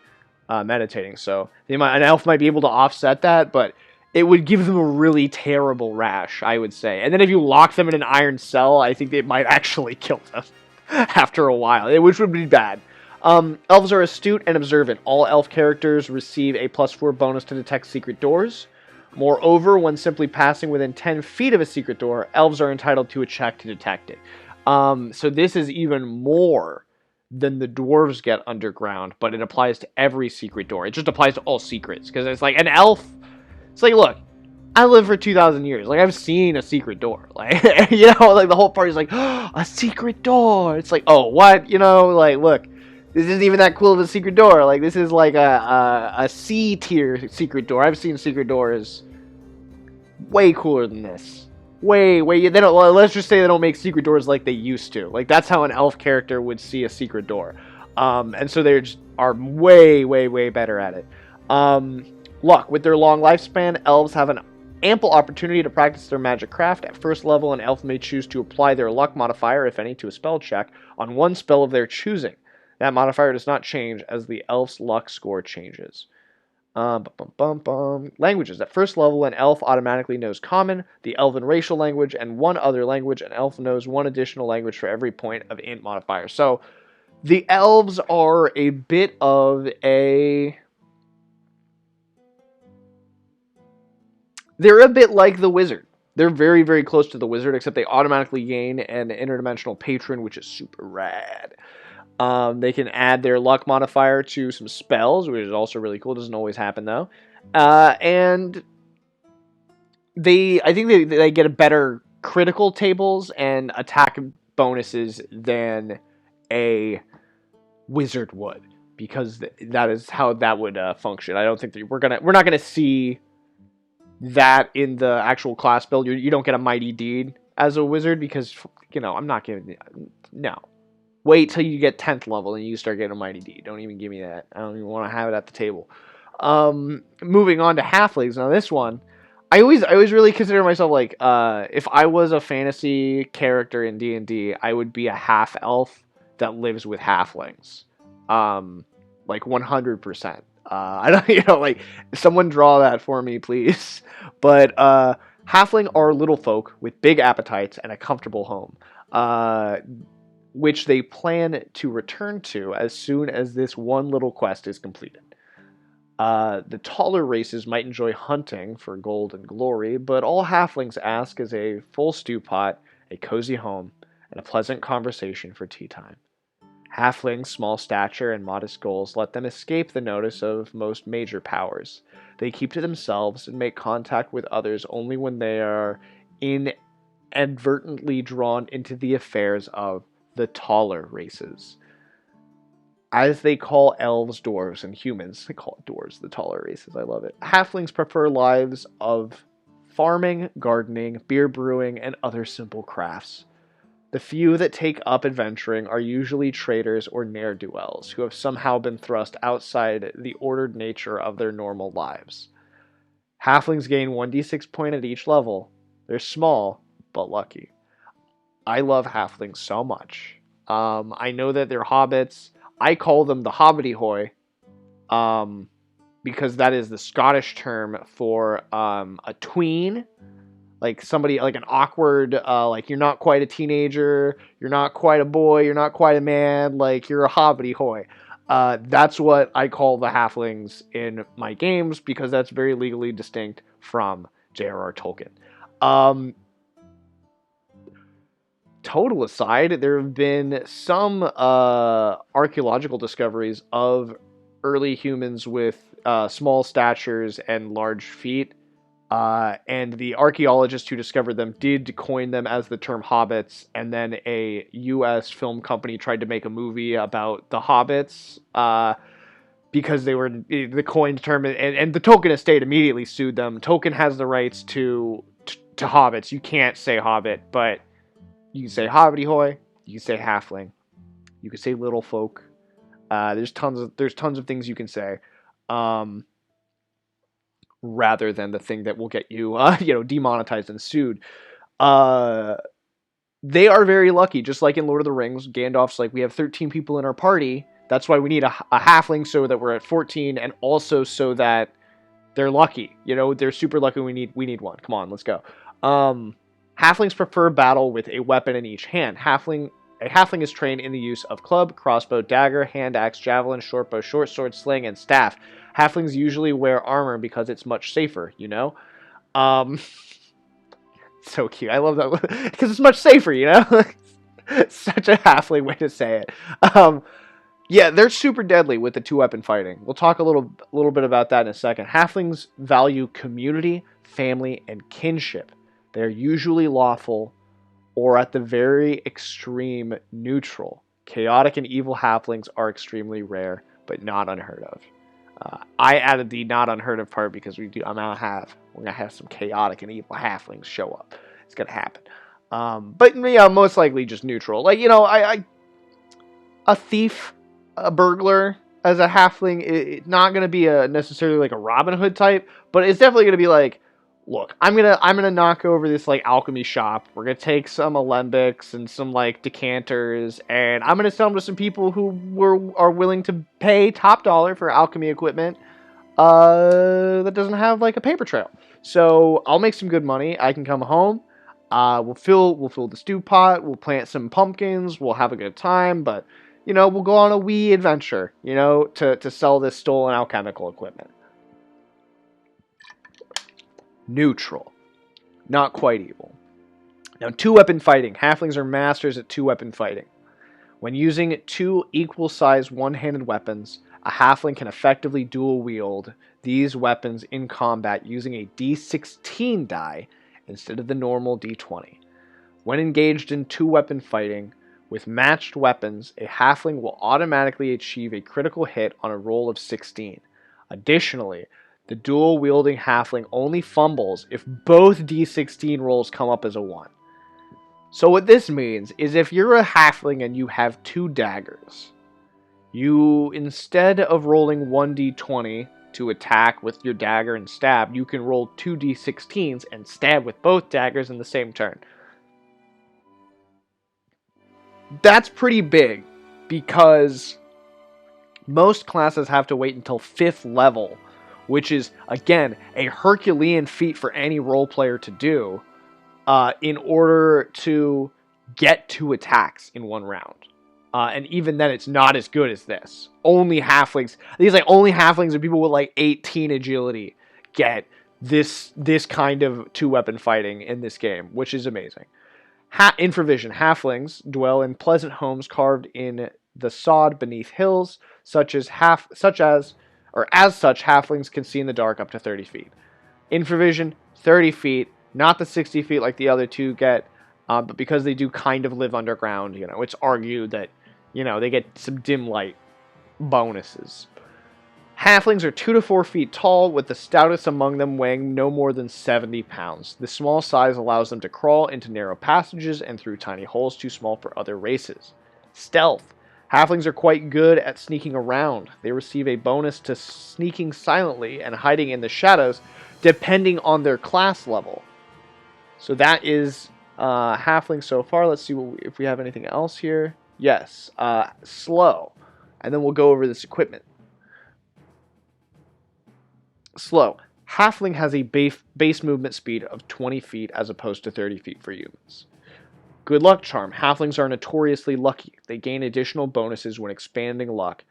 meditating. So an elf might be able to offset that, but it would give them a really terrible rash, I would say. And then if you lock them in an iron cell, I think it might actually kill them after a while, which would be bad. Elves are astute and observant. All elf characters receive a +4 bonus to detect secret doors. Moreover, when simply passing within 10 feet of a secret door, elves are entitled to a check to detect it. So this is even more than the dwarves get underground, but it applies to every secret door. It just applies to all secrets, because it's like an elf. It's like, look, I lived for 2,000 years. Like, I've seen a secret door. Like, you know, like the whole party's like, oh, a secret door. It's like, oh, what? You know, like, look, this isn't even that cool of a secret door. Like, this is like a C tier secret door. I've seen secret doors way cooler than this. Way. They don't. Well, let's just say they don't make secret doors like they used to. Like, that's how an elf character would see a secret door. And so they are way better at it. Luck. With their long lifespan, elves have an ample opportunity to practice their magic craft. At first level, an elf may choose to apply their luck modifier, if any, to a spell check on one spell of their choosing. That modifier does not change as the elf's luck score changes. Languages. At first level, an elf automatically knows Common, the Elven racial language, and one other language. An elf knows one additional language for every point of int modifier. So, the elves are a bit of a... They're a bit like the wizard. They're very close to the wizard, except they automatically gain an interdimensional patron, which is super rad. They can add their luck modifier to some spells, which is also really cool. Doesn't always happen, though. And I think they get a better critical tables and attack bonuses than a wizard would, because that is how that would function. I don't think that we're not gonna see that in the actual class build. You don't get a mighty deed as a wizard, because, you know, I'm not giving... No. Wait till you get 10th level and you start getting a mighty deed. Don't even give me that. I don't even want to have it at the table. Moving on to halflings. Now this one, I always really consider myself like, if I was a fantasy character in D&D, I would be a half elf that lives with halflings. Like 100%. I don't, you know, like, someone draw that for me, please. But halfling are little folk with big appetites and a comfortable home, which they plan to return to as soon as this one little quest is completed. The taller races might enjoy hunting for gold and glory, but all halflings ask is a full stew pot, a cozy home, and a pleasant conversation for tea time. Halflings' small stature and modest goals let them escape the notice of most major powers. They keep to themselves and make contact with others only when they are inadvertently drawn into the affairs of the taller races. As they call elves dwarves and humans, they call it dwarves, the taller races. I love it. Halflings prefer lives of farming, gardening, beer brewing, and other simple crafts. The few that take up adventuring are usually traders or ne'er-do-wells who have somehow been thrust outside the ordered nature of their normal lives. Halflings gain 1d6 point at each level. They're small, but lucky. I love halflings so much. I know that they're hobbits. I call them the hobbity-hoy, because that is the Scottish term for a tween. Like somebody, like an awkward, like you're not quite a teenager, you're not quite a boy, you're not quite a man, like you're a hobbity-hoy. That's what I call the halflings in my games, because that's very legally distinct from J.R.R. Tolkien. Total aside, there have been some archaeological discoveries of early humans with small statures and large feet. And the archaeologists who discovered them did coin them as the term hobbits, and then a U.S. film company tried to make a movie about the hobbits, because they were the coined term, and the Tolkien estate immediately sued them. Tolkien has the rights to hobbits. You can't say hobbit, but you can say hobbity-hoy, you can say halfling, you can say little folk. There's tons of things you can say. Rather than the thing that will get you, demonetized and sued. They are very lucky, just like in Lord of the Rings. Gandalf's like, we have 13 people in our party. That's why we need a halfling, so that we're at 14, and also so that They're lucky. You know, they're super lucky. We need one. Come on, let's go. Halflings prefer battle with a weapon in each hand. A halfling is trained in the use of club, crossbow, dagger, hand axe, javelin, short bow, short sword, sling, and staff. Halflings usually wear armor because it's much safer, you know? So cute. I love that because it's much safer, you know? Such a halfling way to say it. Yeah, they're super deadly with the two-weapon fighting. We'll talk a little bit about that in a second. Halflings value community, family, and kinship. They're usually lawful or at the very extreme neutral. Chaotic and evil halflings are extremely rare, but not unheard of. I added the not unheard of part because we're gonna have some chaotic and evil halflings show up. It's gonna happen. But yeah, most likely just neutral. Like, you know, a thief, a burglar as a halfling, it's not gonna be necessarily like a Robin Hood type, but it's definitely gonna be like, look, I'm gonna knock over this like alchemy shop. We're gonna take some alembics and some like decanters, and I'm gonna sell them to some people who are willing to pay top dollar for alchemy equipment that doesn't have like a paper trail. So I'll make some good money. I can come home. We'll fill the stew pot. We'll plant some pumpkins. We'll have a good time. But you know, we'll go on a wee adventure. You know, to sell this stolen alchemical equipment. Neutral. Not quite evil. Now, two-weapon fighting. Halflings are masters at two-weapon fighting. When using two equal-sized one-handed weapons, a halfling can effectively dual-wield these weapons in combat using a D16 die instead of the normal D20. When engaged in two-weapon fighting with matched weapons, a halfling will automatically achieve a critical hit on a roll of 16. Additionally, the dual-wielding halfling only fumbles if both D16 rolls come up as a 1. So what this means is if you're a halfling and you have 2 daggers, you, instead of rolling 1d20 to attack with your dagger and stab, you can roll 2 d16s and stab with both daggers in the same turn. That's pretty big, because most classes have to wait until 5th level, which is, again, a Herculean feat for any role player to do, in order to get 2 attacks in one round. And even then, it's not as good as this. Only halflings, only halflings and people with like 18 agility get this kind of two-weapon fighting in this game, which is amazing. Infravision. Halflings dwell in pleasant homes carved in the sod beneath hills, as such, halflings can see in the dark up to 30 feet. Infravision, 30 feet, not the 60 feet like the other two get, but because they do kind of live underground, you know, it's argued that, you know, they get some dim light bonuses. Halflings are 2 to 4 feet tall, with the stoutest among them weighing no more than 70 pounds. The small size allows them to crawl into narrow passages and through tiny holes too small for other races. Stealth. Halflings are quite good at sneaking around. They receive a bonus to sneaking silently and hiding in the shadows, depending on their class level. So that is halfling so far. Let's see if we have anything else here. Yes, slow. And then we'll go over this equipment. Slow. Halfling has a base movement speed of 20 feet as opposed to 30 feet for humans. Good luck charm. Halflings are notoriously lucky. They gain additional bonuses when expanding luck.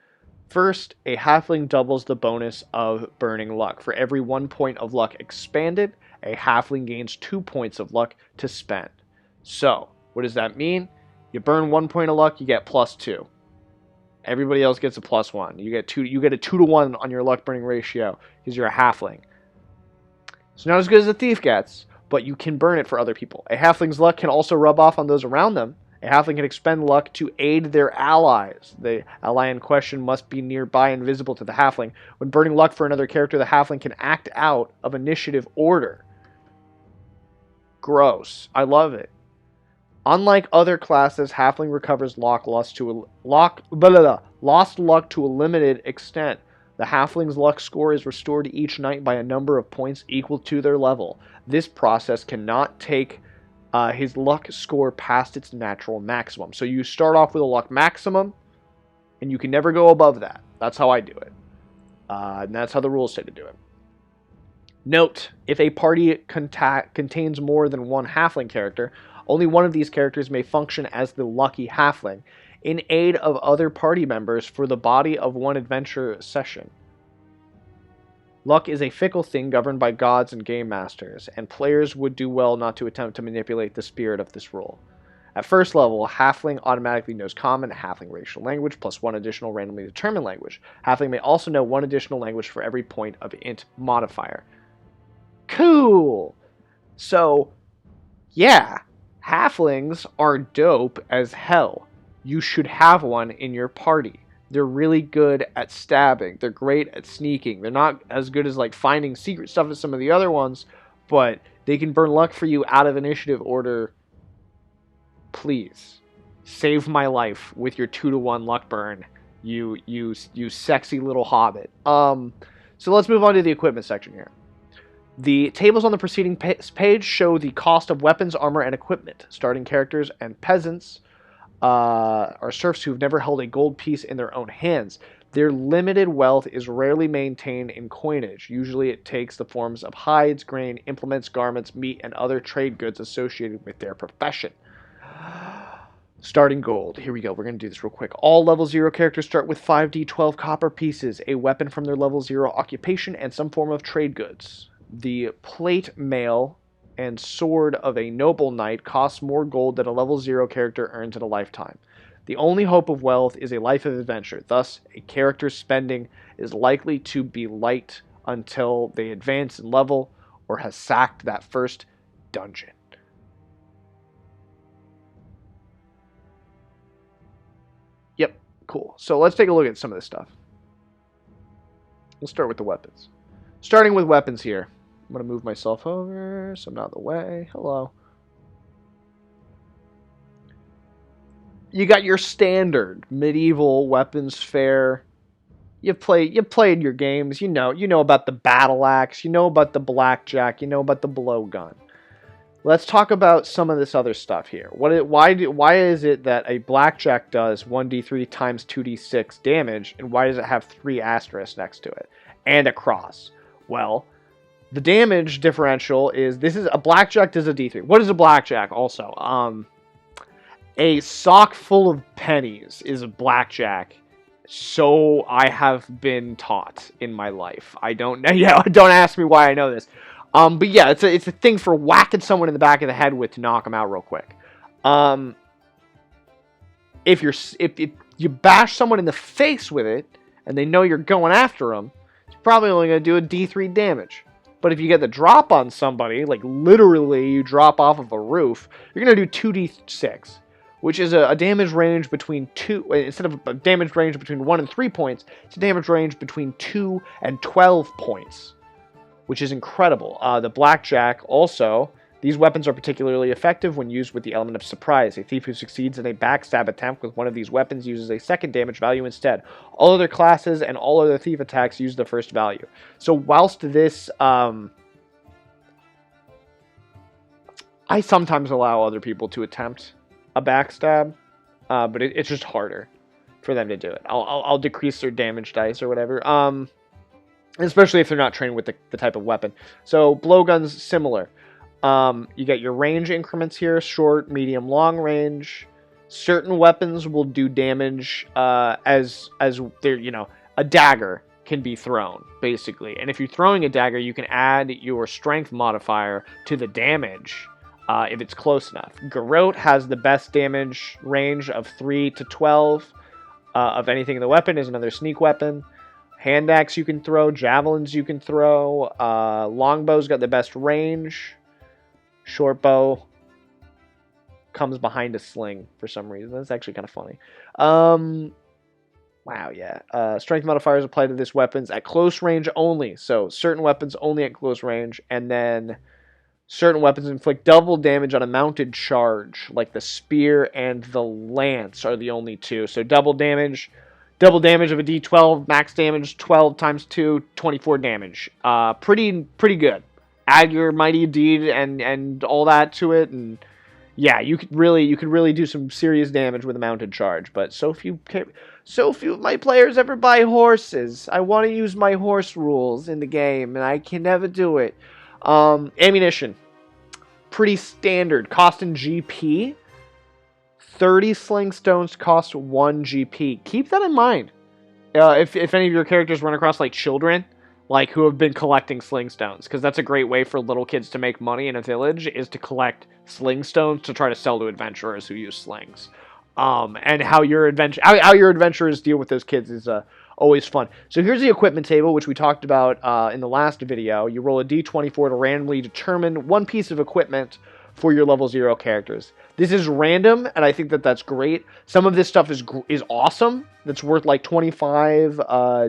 First, a halfling doubles the bonus of burning luck. For every 1 point of luck expanded, a halfling gains 2 points of luck to spend. So, what does that mean? You burn 1 point of luck, you get +2. Everybody else gets a +1. You get a 2 to 1 on your luck burning ratio because you're a halfling. It's not as good as a thief gets, but you can burn it for other people. A halfling's luck can also rub off on those around them. A halfling can expend luck to aid their allies. The ally in question must be nearby and visible to the halfling. When burning luck for another character, the halfling can act out of initiative order. Gross. I love it. Unlike other classes, halfling recovers lost luck to a limited extent. The halfling's luck score is restored each night by a number of points equal to their level. This process cannot take his luck score past its natural maximum. So you start off with a luck maximum, and you can never go above that. That's how I do it. And that's how the rules say to do it. Note, if a party contains more than one halfling character, only one of these characters may function as the lucky halfling, in aid of other party members for the body of one adventure session. Luck is a fickle thing governed by gods and game masters, and players would do well not to attempt to manipulate the spirit of this rule. At first level, Halfling automatically knows Common, Halfling racial language, plus one additional randomly determined language. Halfling may also know one additional language for every point of int modifier. Cool! So, yeah, Halflings are dope as hell. You should have one in your party. They're really good at stabbing. They're great at sneaking. They're not as good as like finding secret stuff as some of the other ones, but they can burn luck for you out of initiative order. Please save my life with your 2-to-1 luck burn, you sexy little hobbit. So let's move on to the equipment section here. The tables on the preceding page show the cost of weapons, armor, and equipment. Starting characters and peasants are serfs who've never held a gold piece in their own hands. Their limited wealth is rarely maintained in coinage. Usually it takes the forms of hides, grain, implements, garments, meat, and other trade goods associated with their profession. Starting gold. Here we go. We're going to do this real quick. All level 0 characters start with 5d12 copper pieces, a weapon from their level 0 occupation, and some form of trade goods. The plate mail and sword of a noble knight costs more gold than a level 0 character earns in a lifetime. The only hope of wealth is a life of adventure. Thus, a character's spending is likely to be light until they advance in level or has sacked that first dungeon. Yep, cool. So let's take a look at some of this stuff. We'll start with the weapons. Starting with weapons here. I'm going to move myself over so I'm not in the way. Hello. You got your standard medieval weapons fare. You've played your games. You know about the battle axe. You know about the blackjack. You know about the blowgun. Let's talk about some of this other stuff here. Why is it that a blackjack does 1d3 times 2d6 damage, and why does it have 3 asterisks next to it and a cross? Well, the damage differential is a blackjack does a d3. What is a blackjack? Also, a sock full of pennies is a blackjack. So I have been taught in my life. I don't know. Yeah, don't ask me why I know this. But yeah, it's a thing for whacking someone in the back of the head with to knock them out real quick. If you bash someone in the face with it and they know you're going after them, it's probably only going to do a D3 damage. But if you get the drop on somebody, like literally you drop off of a roof, you're going to do 2d6, which is a damage range between 2, instead of a damage range between 1 and 3 points, it's a damage range between 2 and 12 points, which is incredible. The blackjack also, these weapons are particularly effective when used with the element of surprise. A thief who succeeds in a backstab attempt with one of these weapons uses a second damage value instead. All other classes and all other thief attacks use the first value. So whilst this, I sometimes allow other people to attempt a backstab, but it's just harder for them to do it. I'll decrease their damage dice or whatever, especially if they're not trained with the type of weapon. So blowguns, similar. You get your range increments here, short, medium, long range. Certain weapons will do damage as they're, a dagger can be thrown, basically. And if you're throwing a dagger, you can add your strength modifier to the damage if it's close enough. Garrote has the best damage range of 3 to 12 of anything in the weapon, is another sneak weapon. Hand axe you can throw, javelins you can throw. Longbow's got the best range. Short bow comes behind a sling for some reason. That's actually kind of funny. Wow, yeah. Strength modifiers apply to this weapons at close range only. So certain weapons only at close range, and then certain weapons inflict double damage on a mounted charge, like the spear and the lance are the only two. So double damage of a d12, max damage 12 times 2, 24 damage. Pretty good. Add your mighty deed and all that to it, and yeah, you could really do some serious damage with a mounted charge. But so few of my players ever buy horses. I want to use my horse rules in the game, and I can never do it. Ammunition, pretty standard. Cost in GP. 30 sling stones cost 1 GP. Keep that in mind. If any of your characters run across like children, like who have been collecting sling stones, because that's a great way for little kids to make money in a village, is to collect sling stones to try to sell to adventurers who use slings. And how your adventurers deal with those kids is always fun. So here's the equipment table, which we talked about in the last video. You roll a d24 to randomly determine one piece of equipment for your level 0 characters. This is random, and I think that that's great. Some of this stuff is awesome. That's worth like 25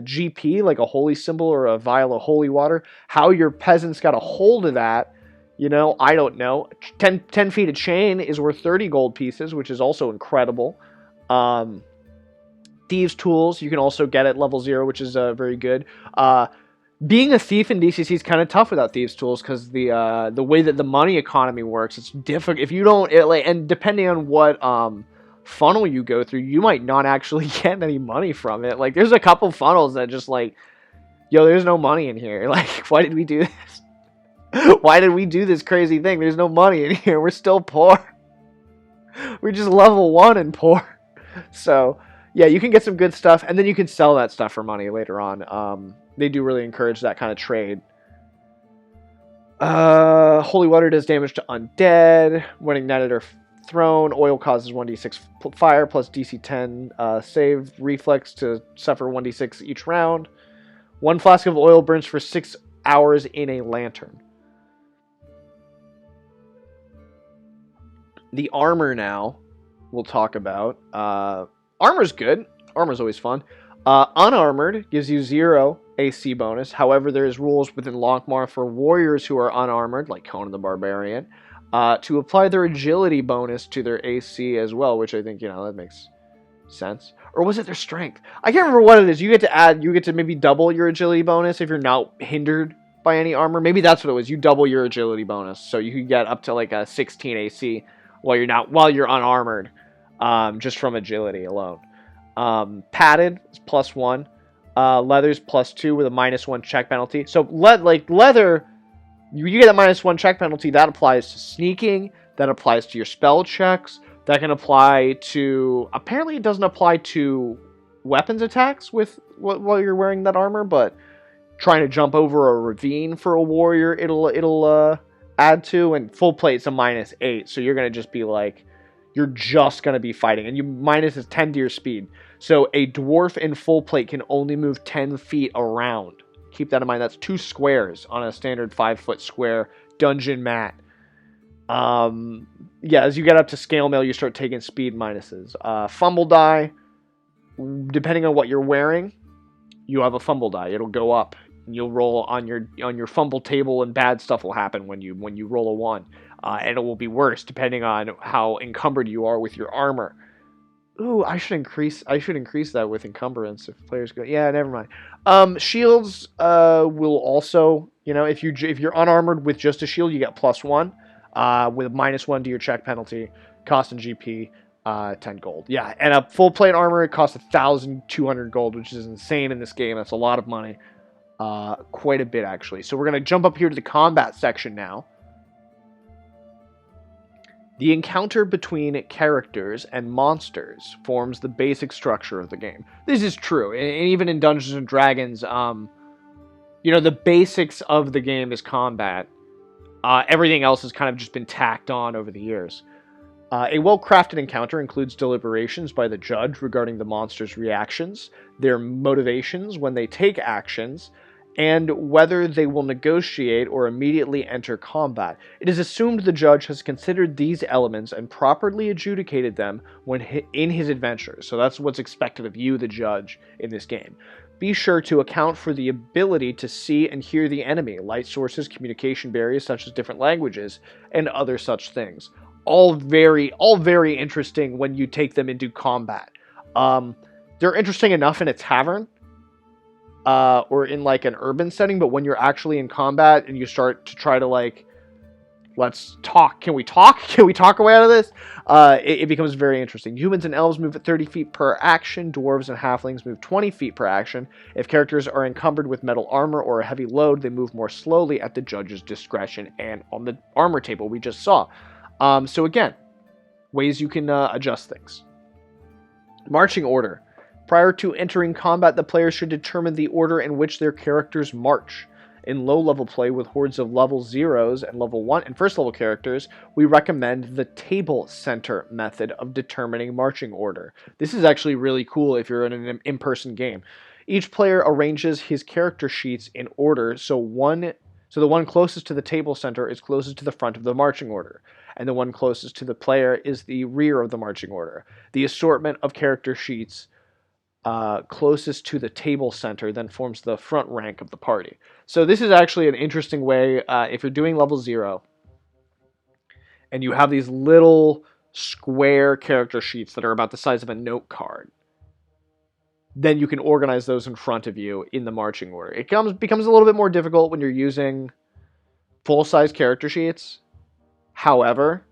GP, like a holy symbol or a vial of holy water. How your peasants got a hold of that, I don't know. 10 feet of chain is worth 30 gold pieces, which is also incredible. Thieves Tools, you can also get at level 0, which is very good. Being a thief in DCC is kind of tough without Thieves Tools, because the way that the money economy works, it's difficult. If you don't, and depending on what funnel you go through, you might not actually get any money from it. Like, there's a couple funnels that just like, yo, there's no money in here. Like, why did we do this? Why did we do this crazy thing? There's no money in here. We're still poor. We're just level 1 and poor. So, yeah, you can get some good stuff, and then you can sell that stuff for money later on. They do really encourage that kind of trade. Holy water does damage to undead. When ignited or thrown, oil causes 1d6 fire plus DC 10 save reflex to suffer 1d6 each round. 1 flask of oil burns for 6 hours in a lantern. The armor now we'll talk about. Armor's good. Armor's always fun. Unarmored gives you 0 AC bonus. However, there's rules within Lockmar for warriors who are unarmored, like Conan the Barbarian, to apply their agility bonus to their AC as well, which I think, that makes sense. Or was it their strength? I can't remember what it is. You get to maybe double your agility bonus if you're not hindered by any armor. Maybe that's what it was. You double your agility bonus, so you can get up to like a 16 AC while you're unarmored, just from agility alone. Padded is +1. Leather's +2 with a -1 check penalty. So leather, you get a -1 check penalty. That applies to sneaking. That applies to your spell checks. That can apply to. Apparently, it doesn't apply to weapons attacks while you're wearing that armor. But trying to jump over a ravine for a warrior, it'll add to. And full plate's a -8. So you're gonna just be like. You're just going to be fighting. And you minus is 10 to your speed. So a dwarf in full plate can only move 10 feet around. Keep that in mind. That's 2 squares on a standard 5-foot square dungeon mat. As you get up to scale mail, you start taking speed minuses. Fumble die. Depending on what you're wearing, you have a fumble die. It'll go up. You'll roll on your fumble table, and bad stuff will happen when you roll a 1. And it will be worse depending on how encumbered you are with your armor. Ooh, I should increase that with encumbrance if players go. Yeah, never mind. Shields will also, if you're unarmored with just a shield, you get +1 with -1 to your check penalty, cost in GP 10 gold. Yeah, and a full plate armor, it costs 1,200 gold, which is insane in this game. That's a lot of money. Quite a bit actually. So we're gonna jump up here to the combat section now. The encounter between characters and monsters forms the basic structure of the game. This is true, and even in Dungeons and Dragons, the basics of the game is combat. Everything else has kind of just been tacked on over the years. A well-crafted encounter includes deliberations by the judge regarding the monster's reactions, their motivations when they take actions, and whether they will negotiate or immediately enter combat. It is assumed the judge has considered these elements and properly adjudicated them when in his adventure. So that's what's expected of you, the judge, in this game. Be sure to account for the ability to see and hear the enemy, light sources, communication barriers such as different languages, and other such things. All very interesting when you take them into combat. They're interesting enough in a tavern, or in like an urban setting, but when you're actually in combat and you start to try to like let's talk. Can we talk? Can we talk our way out of this? It becomes very interesting. Humans and elves move at 30 feet per action. Dwarves and halflings move 20 feet per action. If characters are encumbered with metal armor or a heavy load, they move more slowly at the judge's discretion and on the armor table we just saw. So again, ways you can adjust things. Marching order. Prior to entering combat, the player should determine the order in which their characters march. In low-level play with hordes of level 0s and level 1 and first-level characters, we recommend the table center method of determining marching order. This is actually really cool if you're in an in-person game. Each player arranges his character sheets in order, so the one closest to the table center is closest to the front of the marching order, and the one closest to the player is the rear of the marching order. The assortment of character sheets closest to the table center then forms the front rank of the party. So this is actually an interesting way if you're doing level 0 and you have these little square character sheets that are about the size of a note card, then you can organize those in front of you in the marching order. It becomes a little bit more difficult when you're using full-size character sheets. However,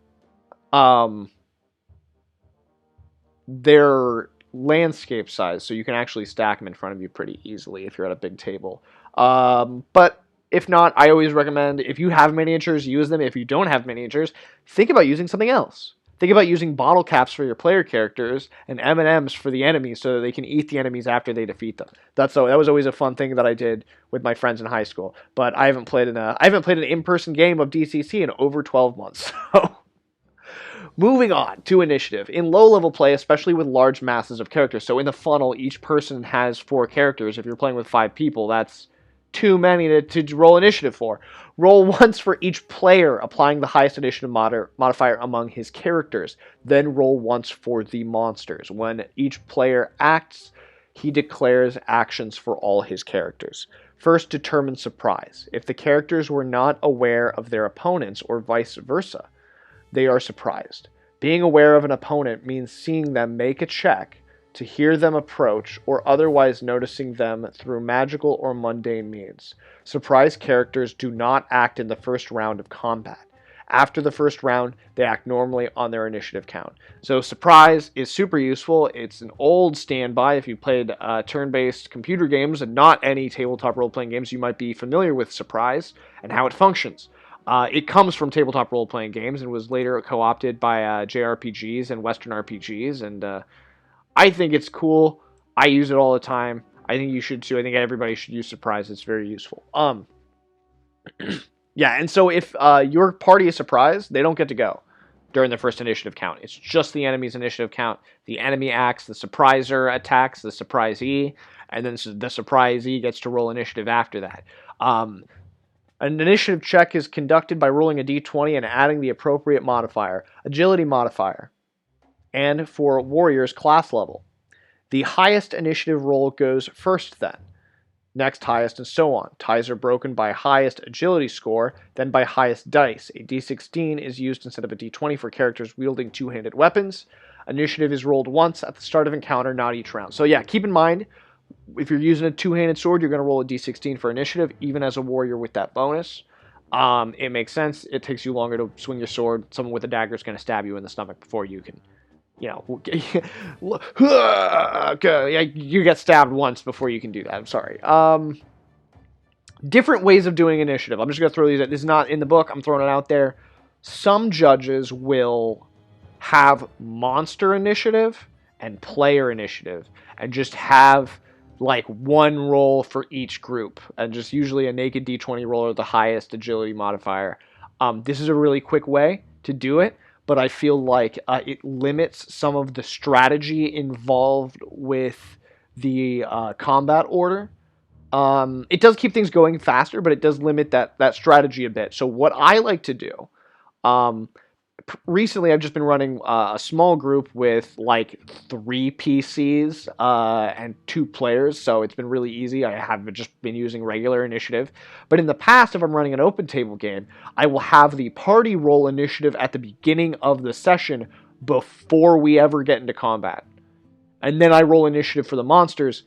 they're landscape size, so you can actually stack them in front of you pretty easily if you're at a big table. But if not, I always recommend, if you have miniatures, use them. If you don't have miniatures, think about using something else. Think about using bottle caps for your player characters and M&Ms for the enemies so that they can eat the enemies after they defeat them. That was always a fun thing that I did with my friends in high school. But I haven't played an in-person game of DCC in over 12 months. So moving on to initiative. In low-level play, especially with large masses of characters, so in the funnel, each person has 4 characters. If you're playing with 5 people, that's too many to roll initiative for. Roll once for each player, applying the highest initiative modifier among his characters. Then roll once for the monsters. When each player acts, he declares actions for all his characters. First, determine surprise. If the characters were not aware of their opponents, or vice versa, they are surprised. Being aware of an opponent means seeing them make a check, to hear them approach, or otherwise noticing them through magical or mundane means. Surprise characters do not act in the first round of combat. After the first round, they act normally on their initiative count. So surprise is super useful. It's an old standby. If you played turn-based computer games and not any tabletop role-playing games, you might be familiar with surprise and how it functions. It comes from tabletop role-playing games and was later co-opted by JRPGs and Western RPGs, and I think it's cool. I use it all the time. I think you should too. I think everybody should use surprise. It's very useful. Yeah, and so if your party is surprised, they don't get to go during the first initiative count. It's just the enemy's initiative count. The enemy acts, the surpriser attacks the surprisee, and then the surprisee gets to roll initiative after that. An initiative check is conducted by rolling a d20 and adding the appropriate modifier, agility modifier, and for warriors, class level. The highest initiative roll goes first then. Next highest, and so on. Ties are broken by highest agility score, then by highest dice. A d16 is used instead of a d20 for characters wielding two-handed weapons. Initiative is rolled once at the start of encounter, not each round. So yeah, keep in mind, if you're using a two-handed sword, you're going to roll a d16 for initiative, even as a warrior with that bonus. It makes sense. It takes you longer to swing your sword. Someone with a dagger is going to stab you in the stomach before you can, you get stabbed once before you can do that. I'm sorry. Different ways of doing initiative. I'm just going to throw these out. This is not in the book. I'm throwing it out there. Some judges will have monster initiative and player initiative and just have like one roll for each group, and just usually a naked d20 roll or the highest agility modifier. This is a really quick way to do it, but I feel like it limits some of the strategy involved with the combat order. It does keep things going faster, but it does limit that strategy a bit. So what I like to do, recently I've just been running a small group with like 3 PCs and 2 players, so it's been really easy. I have just been using regular initiative. But in the past, if I'm running an open table game, I will have the party roll initiative at the beginning of the session before we ever get into combat. And then I roll initiative for the monsters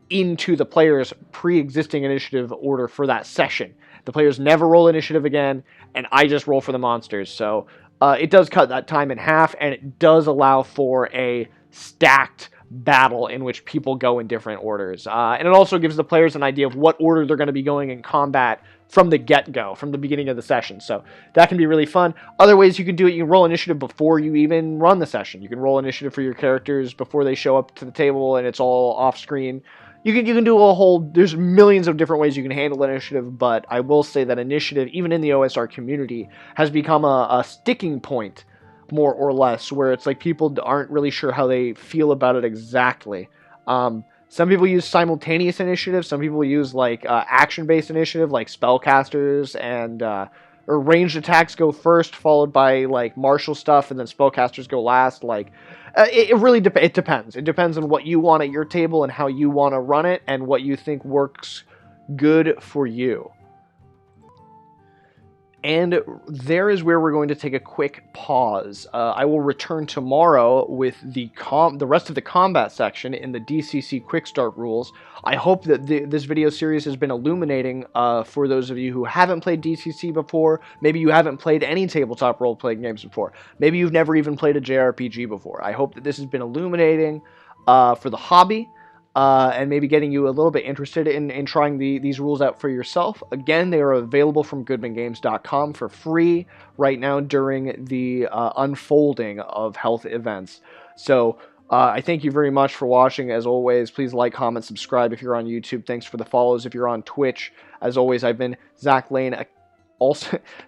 into the player's pre-existing initiative order for that session. The players never roll initiative again, and I just roll for the monsters. So it does cut that time in half, and it does allow for a stacked battle in which people go in different orders. And it also gives the players an idea of what order they're going to be going in combat from the get-go, from the beginning of the session. So that can be really fun. Other ways you can do it, you can roll initiative before you even run the session. You can roll initiative for your characters before they show up to the table and it's all off-screen. You can do a whole, there's millions of different ways you can handle initiative, but I will say that initiative, even in the OSR community, has become a sticking point, more or less, where it's like people aren't really sure how they feel about it exactly. Some people use simultaneous initiative. Some people use like action-based initiative, like spellcasters and or ranged attacks go first, followed by like martial stuff, and then spellcasters go last. Like it really it depends. It depends on what you want at your table and how you want to run it, and what you think works good for you. And there is where we're going to take a quick pause. I will return tomorrow with the rest of the combat section in the DCC Quick Start rules. I hope that this video series has been illuminating for those of you who haven't played DCC before. Maybe you haven't played any tabletop role-playing games before. Maybe you've never even played a JRPG before. I hope that this has been illuminating for the hobby. And maybe getting you a little bit interested in trying these rules out for yourself. Again, they are available from goodmangames.com for free right now during the unfolding of health events. So I thank you very much for watching. As always, please like, comment, subscribe if you're on YouTube. Thanks for the follows if you're on Twitch. As always, I've been Zach Lane,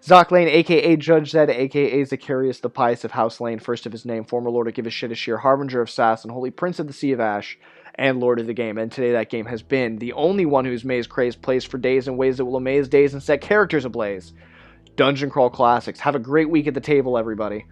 Zach Lane, aka Judge Zed, aka Zacharias the Pious of House Lane, first of his name, former Lord of Give a Shit, a Sheer, Harbinger of Sass, and Holy Prince of the Sea of Ash, and Lord of the Game. And today that game has been the only one whose maze craze plays for days in ways that will amaze days and set characters ablaze. Dungeon Crawl Classics. Have a great week at the table, everybody.